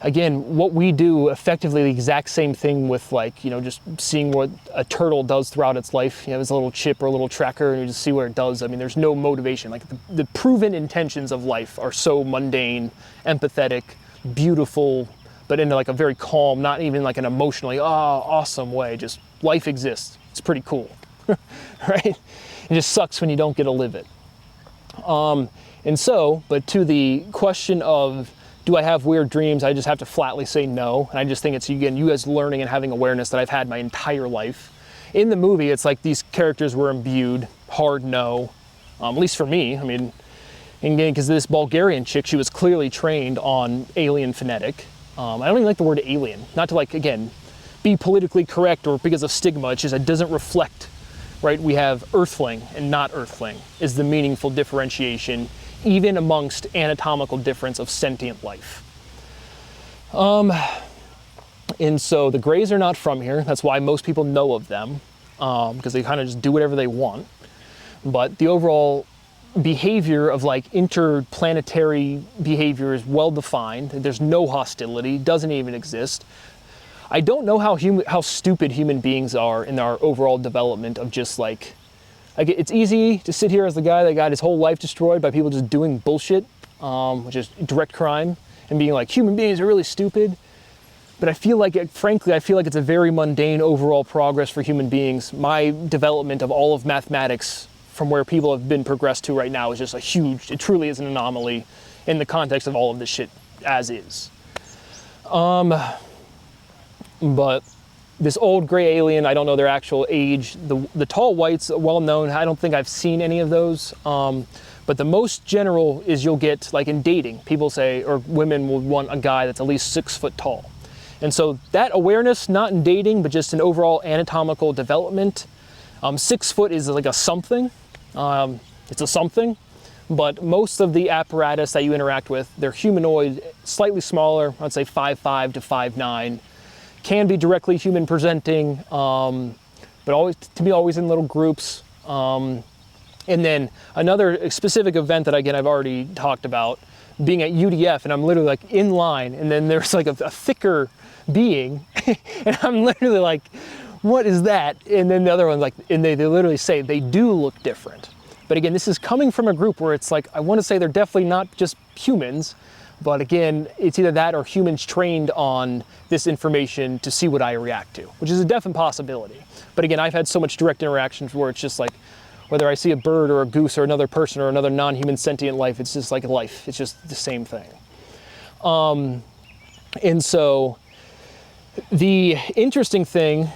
again, what we do effectively the exact same thing with, like, just seeing what a turtle does throughout its life. It's a little chip or a little tracker, and you just see what it does. I mean, there's no motivation. Like the proven intentions of life are so mundane, empathetic, beautiful, but in like a very calm, not even like an emotionally awesome way. Just life exists. It's pretty cool, right? It just sucks when you don't get to live it. But to the question of, do I have weird dreams? I just have to flatly say no. And I just think it's, again, you guys learning and having awareness that I've had my entire life. In the movie, it's like these characters were imbued. Hard no, at least for me. I mean, again, because this Bulgarian chick, she was clearly trained on alien phonetic. I don't even like the word alien. Not to, like, again, be politically correct or because of stigma. It's just it doesn't reflect, right? We have earthling and not earthling is the meaningful differentiation, even amongst anatomical difference of sentient life. And so the Greys are not from here. That's why most people know of them, because they kind of just do whatever they want. But the overall behavior of like interplanetary behavior is well defined. There's no hostility, doesn't even exist. I don't know how stupid human beings are in our overall development of just like, it's easy to sit here as the guy that got his whole life destroyed by people just doing bullshit, which is direct crime, and being like, human beings are really stupid. But I feel like, frankly, it's a very mundane overall progress for human beings. My development of all of mathematics from where people have been progressed to right now is just it truly is an anomaly in the context of all of this shit as is. But this old gray alien, I don't know their actual age. The tall whites, well known. I don't think I've seen any of those. But the most general is you'll get, like in dating, people say, or women will want a guy that's at least 6 foot tall. And so that awareness, not in dating, but just in overall anatomical development, 6 foot is like a something. It's a something. But most of the apparatus that you interact with, they're humanoid, slightly smaller, I'd say 5'5" to 5'9". Can be directly human presenting, but always in little groups. And then another specific event that, again, I've already talked about, being at UDF, and I'm literally like in line, and then there's like a thicker being, and I'm literally like, what is that? And then the other one's like, and they literally say they do look different. But again, this is coming from a group where it's like, I want to say they're definitely not just humans, but again, it's either that or humans trained on this information to see what I react to, which is a definite possibility. But again, I've had so much direct interactions where it's just like, whether I see a bird or a goose or another person or another non-human sentient life, it's just like life. It's just the same thing. And so the interesting thing,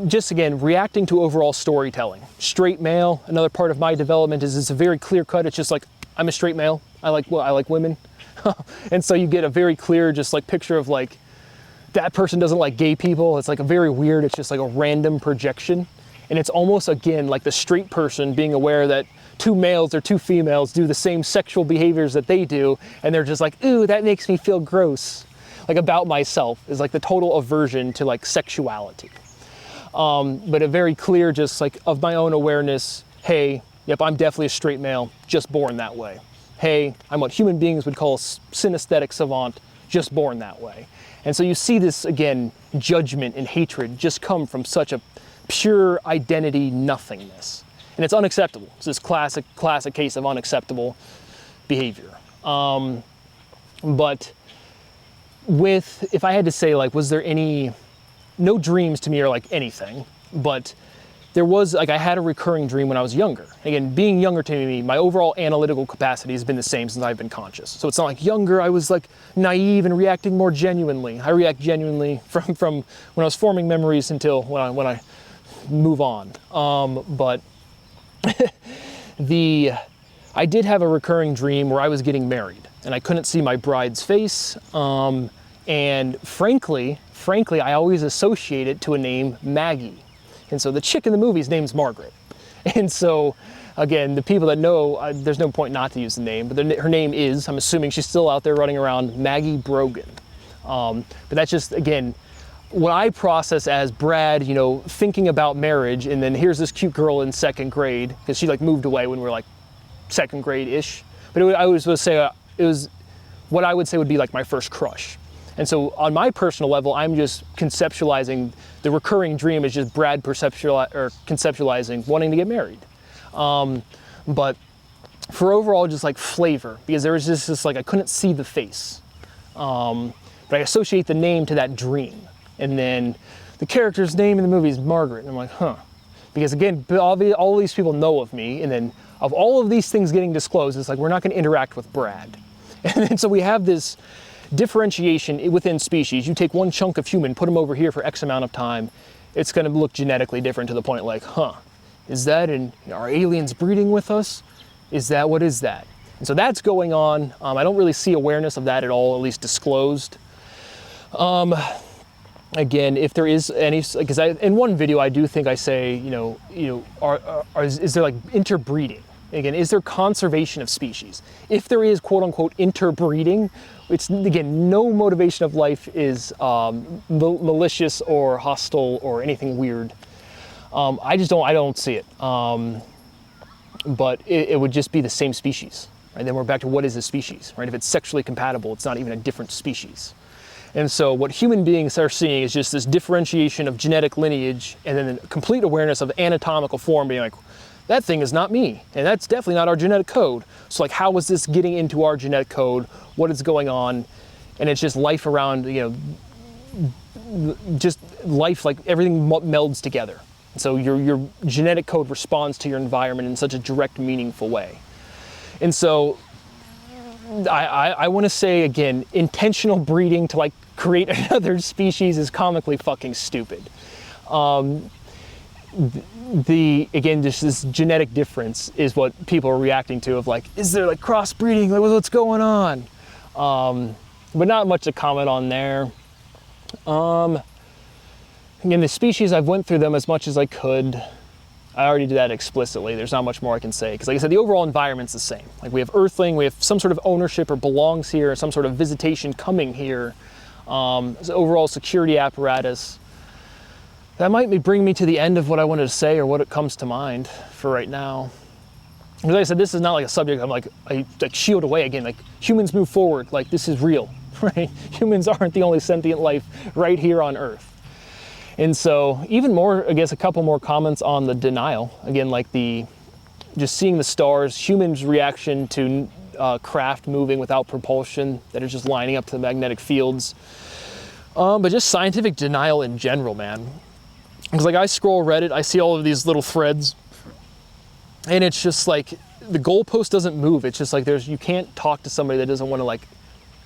just again, reacting to overall storytelling. Straight male, another part of my development is it's a very clear cut. It's just like, I'm a straight male. I like women. And so you get a very clear, just like picture of like, that person doesn't like gay people. It's like a very weird, it's just like a random projection. And it's almost, again, like the straight person being aware that 2 males or 2 females do the same sexual behaviors that they do. And they're just like, ooh, that makes me feel gross. Like about myself is like the total aversion to like sexuality. But a very clear, just like of my own awareness, hey, yep, I'm definitely a straight male, just born that way. hey, I'm what human beings would call a synesthetic savant, just born that way. And so you see this, again, judgment and hatred just come from such a pure identity nothingness. And it's unacceptable. It's this classic case of unacceptable behavior. But if I had to say, like, was there no dreams to me are like anything, but there was, like, I had a recurring dream when I was younger. Again, being younger to me, my overall analytical capacity has been the same since I've been conscious. So it's not like younger, I was like naive and reacting more genuinely. I react genuinely from when I was forming memories until when I move on. But I did have a recurring dream where I was getting married and I couldn't see my bride's face. And frankly, I always associate it to a name, Maggie. And so the chick in the movie's name's Margaret. And so, again, the people that know, there's no point not to use the name, but her name is, I'm assuming she's still out there running around, Maggie Brogan. But that's just, again, what I process as Brad, thinking about marriage, and then here's this cute girl in second grade, because she, like, moved away when we were, like, second grade-ish. But I always would say it was what I would say would be, like, my first crush. And so on my personal level, I'm just conceptualizing the recurring dream is just Brad conceptualizing wanting to get married. But for overall just like flavor, because there was just this, like, I couldn't see the face. But I associate the name to that dream. And then the character's name in the movie is Margaret. And I'm like, huh. Because again, all these people know of me. And then of all of these things getting disclosed, it's like, we're not going to interact with Brad. And then so we have this differentiation within species. You take one chunk of human, put them over here for X amount of time, it's going to look genetically different to the point like, is that are aliens breeding with us? What is that? And so that's going on. I don't really see awareness of that at all, at least disclosed. Again, if there is any, because in one video I do think I say, is there like interbreeding? Again, is there conservation of species? If there is quote unquote interbreeding, it's, again, no motivation of life is malicious or hostile or anything weird. I don't see it. But it would just be the same species, right? Then we're back to what is a species, right? If it's sexually compatible, it's not even a different species. And so what human beings are seeing is just this differentiation of genetic lineage and then a complete awareness of anatomical form, being like, that thing is not me, and that's definitely not our genetic code. So, like, how is this getting into our genetic code? What is going on? And it's just life around, just life, like everything melds together. So your genetic code responds to your environment in such a direct, meaningful way. And so I want to say, again, intentional breeding to, like, create another species is comically fucking stupid. Again, just this genetic difference is what people are reacting to, of like, is there like crossbreeding? Like, what's going on? But not much to comment on there. Again, the species, I've went through them as much as I could. I already did that explicitly. There's not much more I can say. Because like I said, the overall environment's the same. Like, we have Earthling, we have some sort of ownership or belongs here, some sort of visitation coming here. Overall security apparatus. That might bring me to the end of what I wanted to say, or what it comes to mind for right now. Because like I said, this is not like a subject I shield away. Again, like, humans move forward, like, this is real, right? Humans aren't the only sentient life right here on Earth. And so even more, I guess, a couple more comments on the denial. Again, like just seeing the stars, humans' reaction to craft moving without propulsion that is just lining up to the magnetic fields. But just scientific denial in general, man. Because like, I scroll Reddit, I see all of these little threads, and it's just like the goalpost doesn't move. It's just like you can't talk to somebody that doesn't want to, like,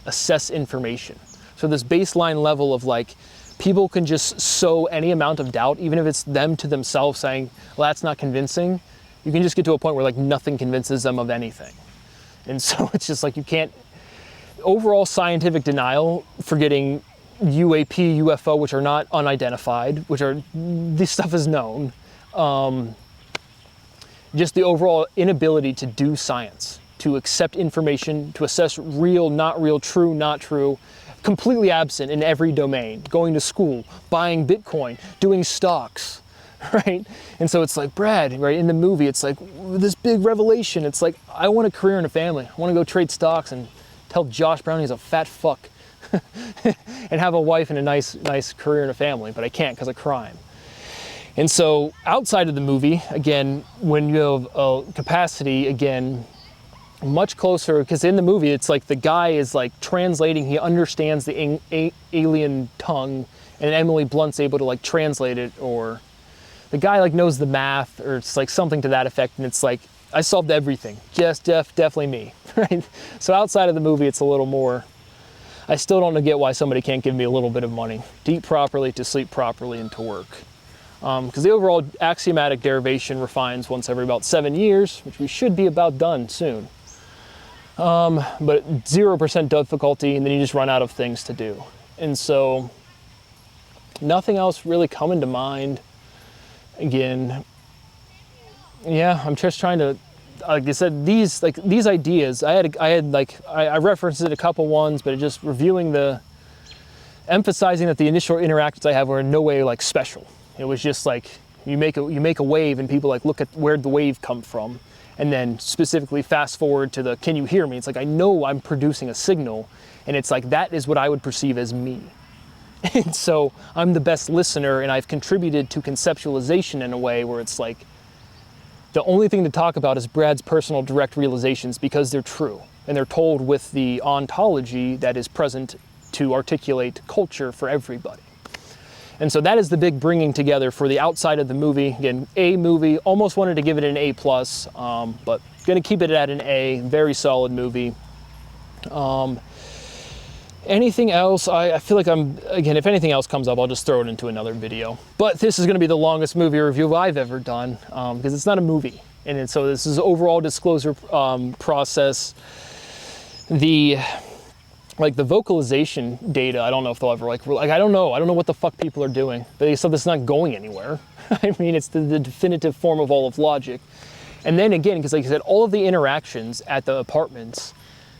assess information. So this baseline level of, like, people can just sow any amount of doubt, even if it's them to themselves saying, well, that's not convincing. You can just get to a point where, like, nothing convinces them of anything. And so it's just like, you can't, overall scientific denial, forgetting UAP, UFO, which are not unidentified, this stuff is known. Just the overall inability to do science, to accept information, to assess real, not real, true, not true, completely absent in every domain. Going to school, buying Bitcoin, doing stocks, right? And so it's like, Brad, right, in the movie, it's like this big revelation. It's like, I want a career and a family. I want to go trade stocks and tell Josh Brown he's a fat fuck and have a wife and a nice career and a family, but I can't because of crime. And so outside of the movie, again, when you have a capacity, again, much closer, because in the movie, it's like the guy is like translating, he understands the alien tongue, and Emily Blunt's able to like translate it, or the guy like knows the math, or it's like something to that effect, and it's like, I solved everything. Just definitely me, right? So outside of the movie, it's a little more, I still don't get why somebody can't give me a little bit of money to eat properly, to sleep properly, and to work. Because the overall axiomatic derivation refines once every about 7 years, which we should be about done soon. But 0% difficulty, and then you just run out of things to do. And so nothing else really coming to mind. Again, yeah, I'm just trying to, like I said, these ideas, I referenced it a couple ones, but just reviewing emphasizing that the initial interactions I have were in no way like special. It was just like, you make a wave and people like look at where'd the wave come from, and then specifically fast forward to the, can you hear me? It's like, I know I'm producing a signal, and it's like, that is what I would perceive as me. And so I'm the best listener, and I've contributed to conceptualization in a way where it's like, the only thing to talk about is Brad's personal direct realizations because they're true, and they're told with the ontology that is present to articulate culture for everybody. And so that is the big bringing together for the outside of the movie. Again, A movie, almost wanted to give it an A+, but gonna keep it at an A, very solid movie. Anything else, I feel like again, if anything else comes up, I'll just throw it into another video. But this is gonna be the longest movie review I've ever done, because it's not a movie. And so this is overall disclosure process. The vocalization data, I don't know if they'll ever like I don't know what the fuck people are doing. But they said this is not going anywhere. I mean, it's the definitive form of all of logic. And then again, because like I said, all of the interactions at the apartments,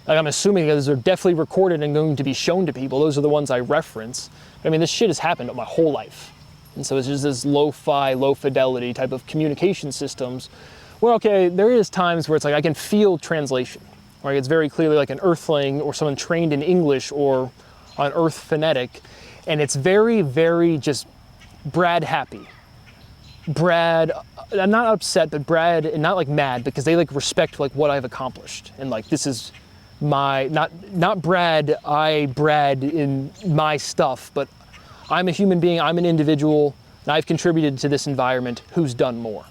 like I'm assuming those are definitely recorded and going to be shown to people. Those are the ones I reference. I mean, this shit has happened my whole life. And so it's just this lo-fi, low fidelity type of communication systems where, okay, there is times where it's like I can feel translation. Right? It's very clearly like an earthling or someone trained in English or on Earth phonetic, and it's very, very just Brad happy. Brad, I'm not upset, but Brad, and not like mad, because they like respect like what I've accomplished, and like this is my not Brad, Brad in my stuff, but I'm a human being, I'm an individual, and I've contributed to this environment. Who's done more?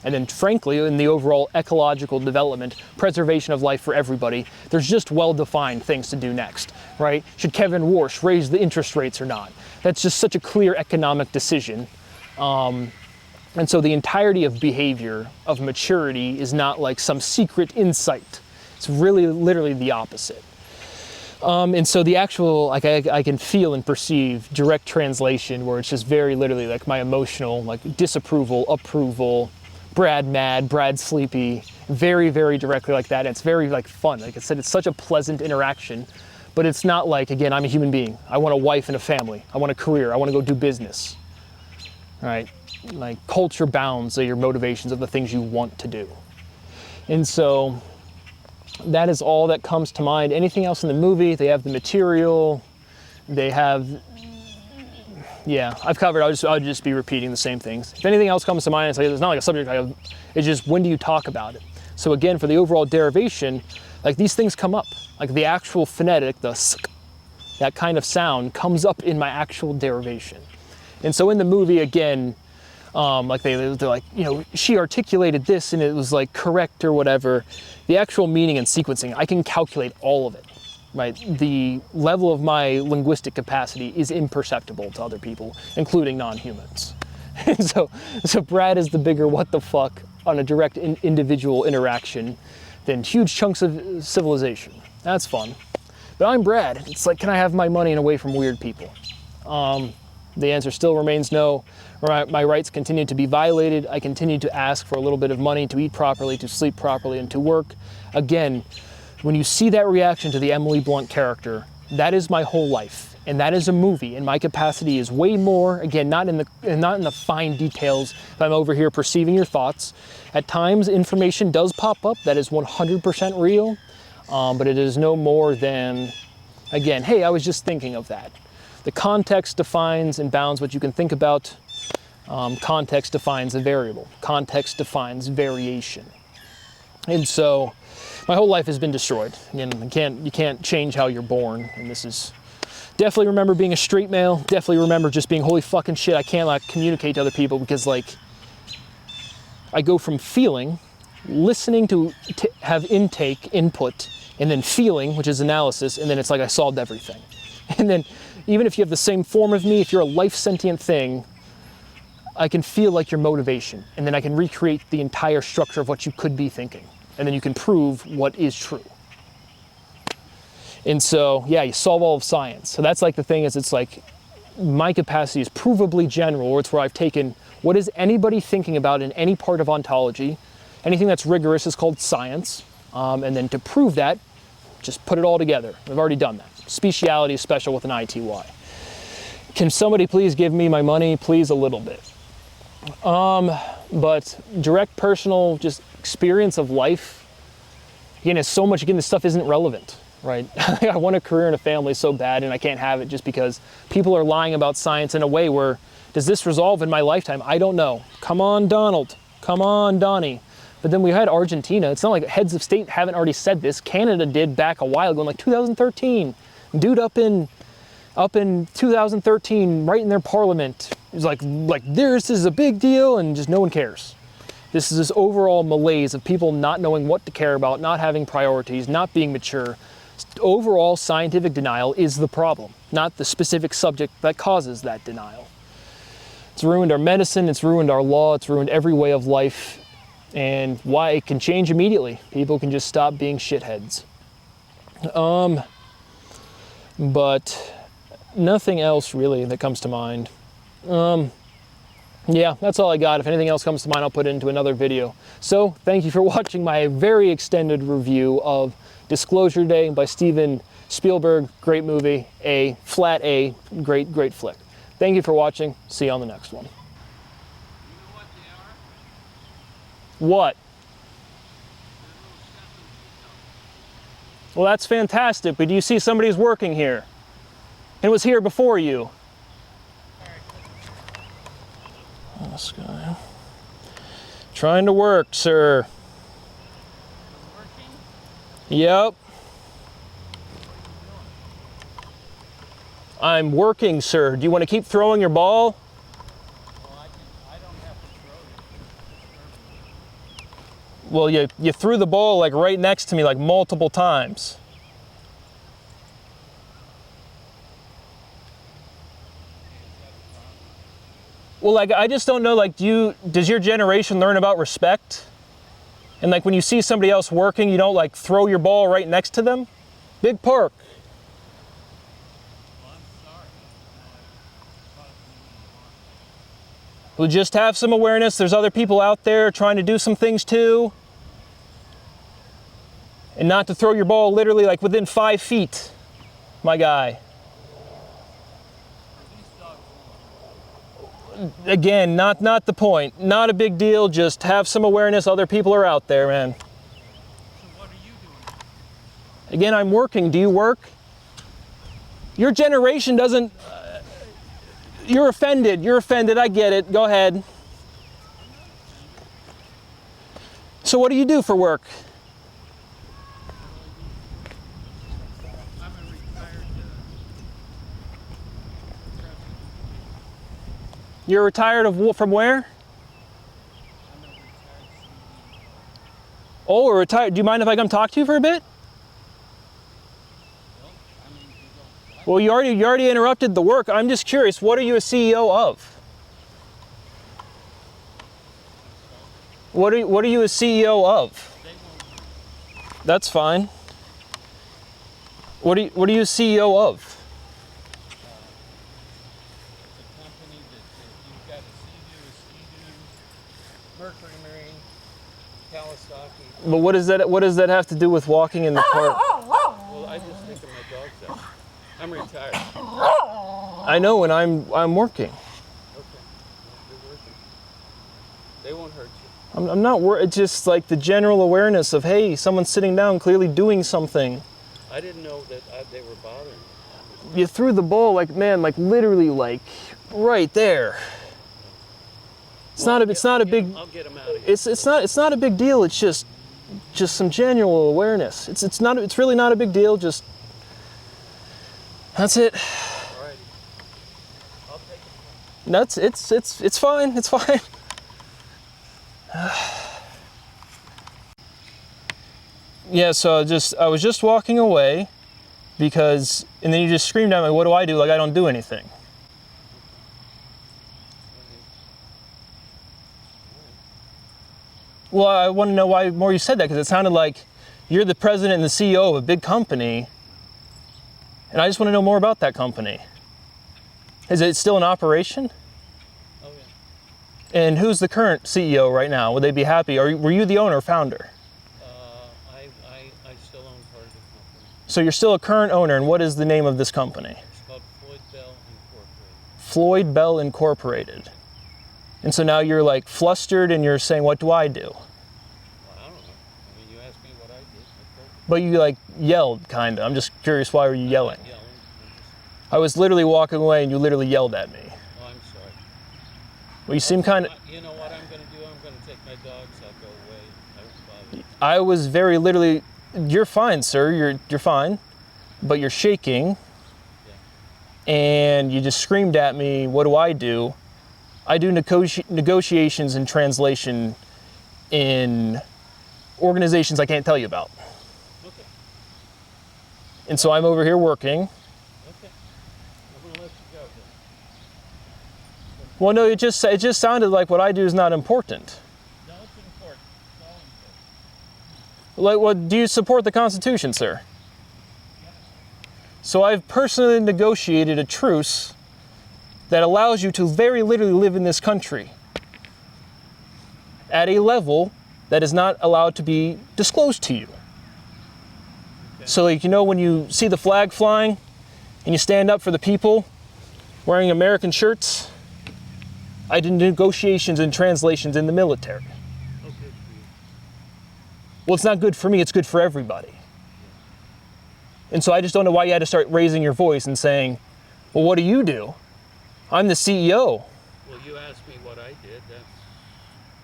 And then frankly, in the overall ecological development, preservation of life for everybody, there's just well-defined things to do next, right? Should Kevin Warsh raise the interest rates or not? That's just such a clear economic decision. And so the entirety of behavior, of maturity, is not like some secret insight. It's really literally the opposite. And so the actual, like I can feel and perceive direct translation where it's just very literally like my emotional, like disapproval, approval, Brad mad, Brad sleepy, very, very directly like that. And it's very like fun. Like I said, it's such a pleasant interaction, but it's not like, again, I'm a human being. I want a wife and a family. I want a career. I want to go do business, right? Like culture bounds are your motivations of the things you want to do. And so that is all that comes to mind. Anything else in the movie? They have the material. They have, yeah, I've covered. I'll just be repeating the same things. If anything else comes to mind, it's like it's not like a subject. It's just when do you talk about it? So again, for the overall derivation, like these things come up. Like the actual phonetic, the sk, that kind of sound comes up in my actual derivation. And so in the movie, again, like they're like, you know, she articulated this and it was like correct or whatever. The actual meaning and sequencing, I can calculate all of it. Right? The level of my linguistic capacity is imperceptible to other people, including non-humans. so Brad is the bigger what the fuck on a direct individual interaction than huge chunks of civilization. That's fun. But I'm Brad. It's like, can I have my money and away from weird people? The answer still remains no. My rights continue to be violated. I continue to ask for a little bit of money to eat properly, to sleep properly, and to work. Again, when you see that reaction to the Emily Blunt character, that is my whole life. and that is a movie, and my capacity is way more, again, not in the fine details if I'm over here perceiving your thoughts. At times, information does pop up that is 100% real, but it is no more than, again, hey, I was just thinking of that. The context defines and bounds what you can think about. Context defines a variable. Context defines variation. And so my whole life has been destroyed. Again, you can't change how you're born, and this is definitely remember being a straight male, definitely remember just being holy fucking shit, I can't like communicate to other people because like I go from feeling, listening to have input, and then feeling, which is analysis, and then it's like I solved everything. And then even if you have the same form of me, if you're a life sentient thing, I can feel like your motivation, and then I can recreate the entire structure of what you could be thinking, and then you can prove what is true. And so, yeah, you solve all of science. So that's like the thing is, it's like my capacity is provably general, or it's where I've taken what is anybody thinking about in any part of ontology. Anything that's rigorous is called science. And then to prove that, just put it all together. We've already done that. Speciality is special with an ITY. Can somebody please give me my money? Please, a little bit. But direct personal just experience of life, again, is so much, again, this stuff isn't relevant. Right? I want a career and a family so bad, and I can't have it just because people are lying about science in a way where, does this resolve in my lifetime? I don't know. Come on, Donald. Come on, Donnie. But then we had Argentina. It's not like heads of state haven't already said this. Canada did back a while ago, in like 2013. Dude up in 2013, right in their parliament, is like this is a big deal, and just no one cares. This is this overall malaise of people not knowing what to care about, not having priorities, not being mature. Overall scientific denial is the problem, not the specific subject that causes that denial. It's ruined our medicine, it's ruined our law, it's ruined every way of life, and why it can change immediately. People can just stop being shitheads. But nothing else really that comes to mind. Yeah, that's all I got. If anything else comes to mind, I'll put it into another video. So, thank you for watching my very extended review of Disclosure Day by Steven Spielberg. Great movie. A, flat A, great, great flick. Thank you for watching. See you on the next one. What? Well, that's fantastic, but do you see somebody's working here? And was here before you. This guy. Trying to work, sir. Yep. I'm working, sir. Do you want to keep throwing your ball? Well, I don't have to throw it. Well, you threw the ball like right next to me like multiple times. Well, like, I just don't know, like, does your generation learn about respect? And like when you see somebody else working, you don't like throw your ball right next to them? Big perk. Well, I'm sorry. Well, just have some awareness. There's other people out there trying to do some things too. And not to throw your ball literally like within 5 feet, my guy. Again, not the point. Not a big deal. Just have some awareness. Other people are out there, man. So what are you doing? Again, I'm working. Do you work? Your generation doesn't... you're offended. You're offended. I get it. Go ahead. So what do you do for work? I'm a retired You're retired from where? I'm a retired CD. Oh, we're retired. Do you mind if I come talk to you for a bit? Well, I mean, you don't. Well, you already interrupted the work. I'm just curious. What are you a CEO of? What are you a CEO of? They won't. That's fine. What are you a CEO of? The company that you've got a Sea-Doo, Mercury Marine, Kawasaki. But what does that have to do with walking in the park? Well, I just think of my dogs. I'm retired. I know when I'm working. Okay. You're working. They won't hurt you. I'm not worried. It's just like the general awareness of, hey, someone's sitting down, clearly doing something. I didn't know that they were bothering You threw the ball like, man, like literally like right there. It's not a big. I'll get them out of here. It's not a big deal. It's just some general awareness. It's really not a big deal. Just that's it. All righty. I'll take it. It's fine. It's fine. Yeah. So I was just walking away because, and then you just screamed at me. What do I do? Like I don't do anything. Well, I want to know why more you said that, because it sounded like you're the president and the CEO of a big company, and I just want to know more about that company. Is it still in operation? Oh, yeah. And who's the current CEO right now? Would they be happy? Or were you the owner or founder? I still own part of the company. So you're still a current owner, and what is the name of this company? It's called Floyd Bell Incorporated. Floyd Bell Incorporated. And so now you're like flustered and you're saying, what do I do? Well, I don't know. I mean, you asked me what I did. I told you. But you like yelled, kind of. I'm just curious, why were you yelling? I'm yelling. I'm just, I was literally walking away and you literally yelled at me. oh, I'm sorry. Well, you seem kind of... You know what I'm going to do? I'm going to take my dogs. I'll go away. I won't bother you. I was very literally, you're fine, sir. You're fine. But you're shaking. Yeah. And you just screamed at me, what do I do? I do negotiations and translation in organizations I can't tell you about. Okay. And so I'm over here working. Okay. I'm going to let you go then. Well, no, it just sounded like what I do is not important. No, it's important. It's all important. Like, what, do you support the Constitution, sir? So I've personally negotiated a truce that allows you to very literally live in this country at a level that is not allowed to be disclosed to you. Okay. So, like, you know, when you see the flag flying and you stand up for the people wearing American shirts, I did negotiations and translations in the military. Oh, good for you. Well, it's not good for me, it's good for everybody. And so I just don't know why you had to start raising your voice and saying, well, what do you do? I'm the CEO. Well, you asked me what I did. That's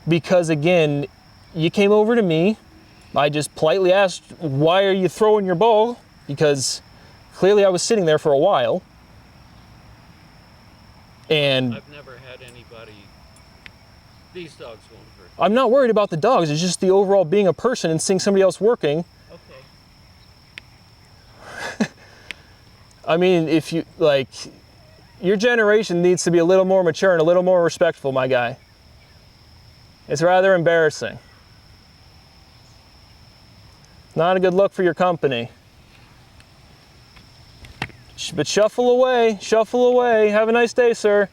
Because again, you came over to me. I just politely asked, why are you throwing your ball? Because clearly I was sitting there for a while. And I've never had anybody. These dogs won't hurt. I'm not worried about the dogs. It's just the overall being a person and seeing somebody else working. Okay. I mean, if you, like, your generation needs to be a little more mature and a little more respectful, my guy. It's rather embarrassing. Not a good look for your company. But shuffle away, shuffle away. Have a nice day, sir.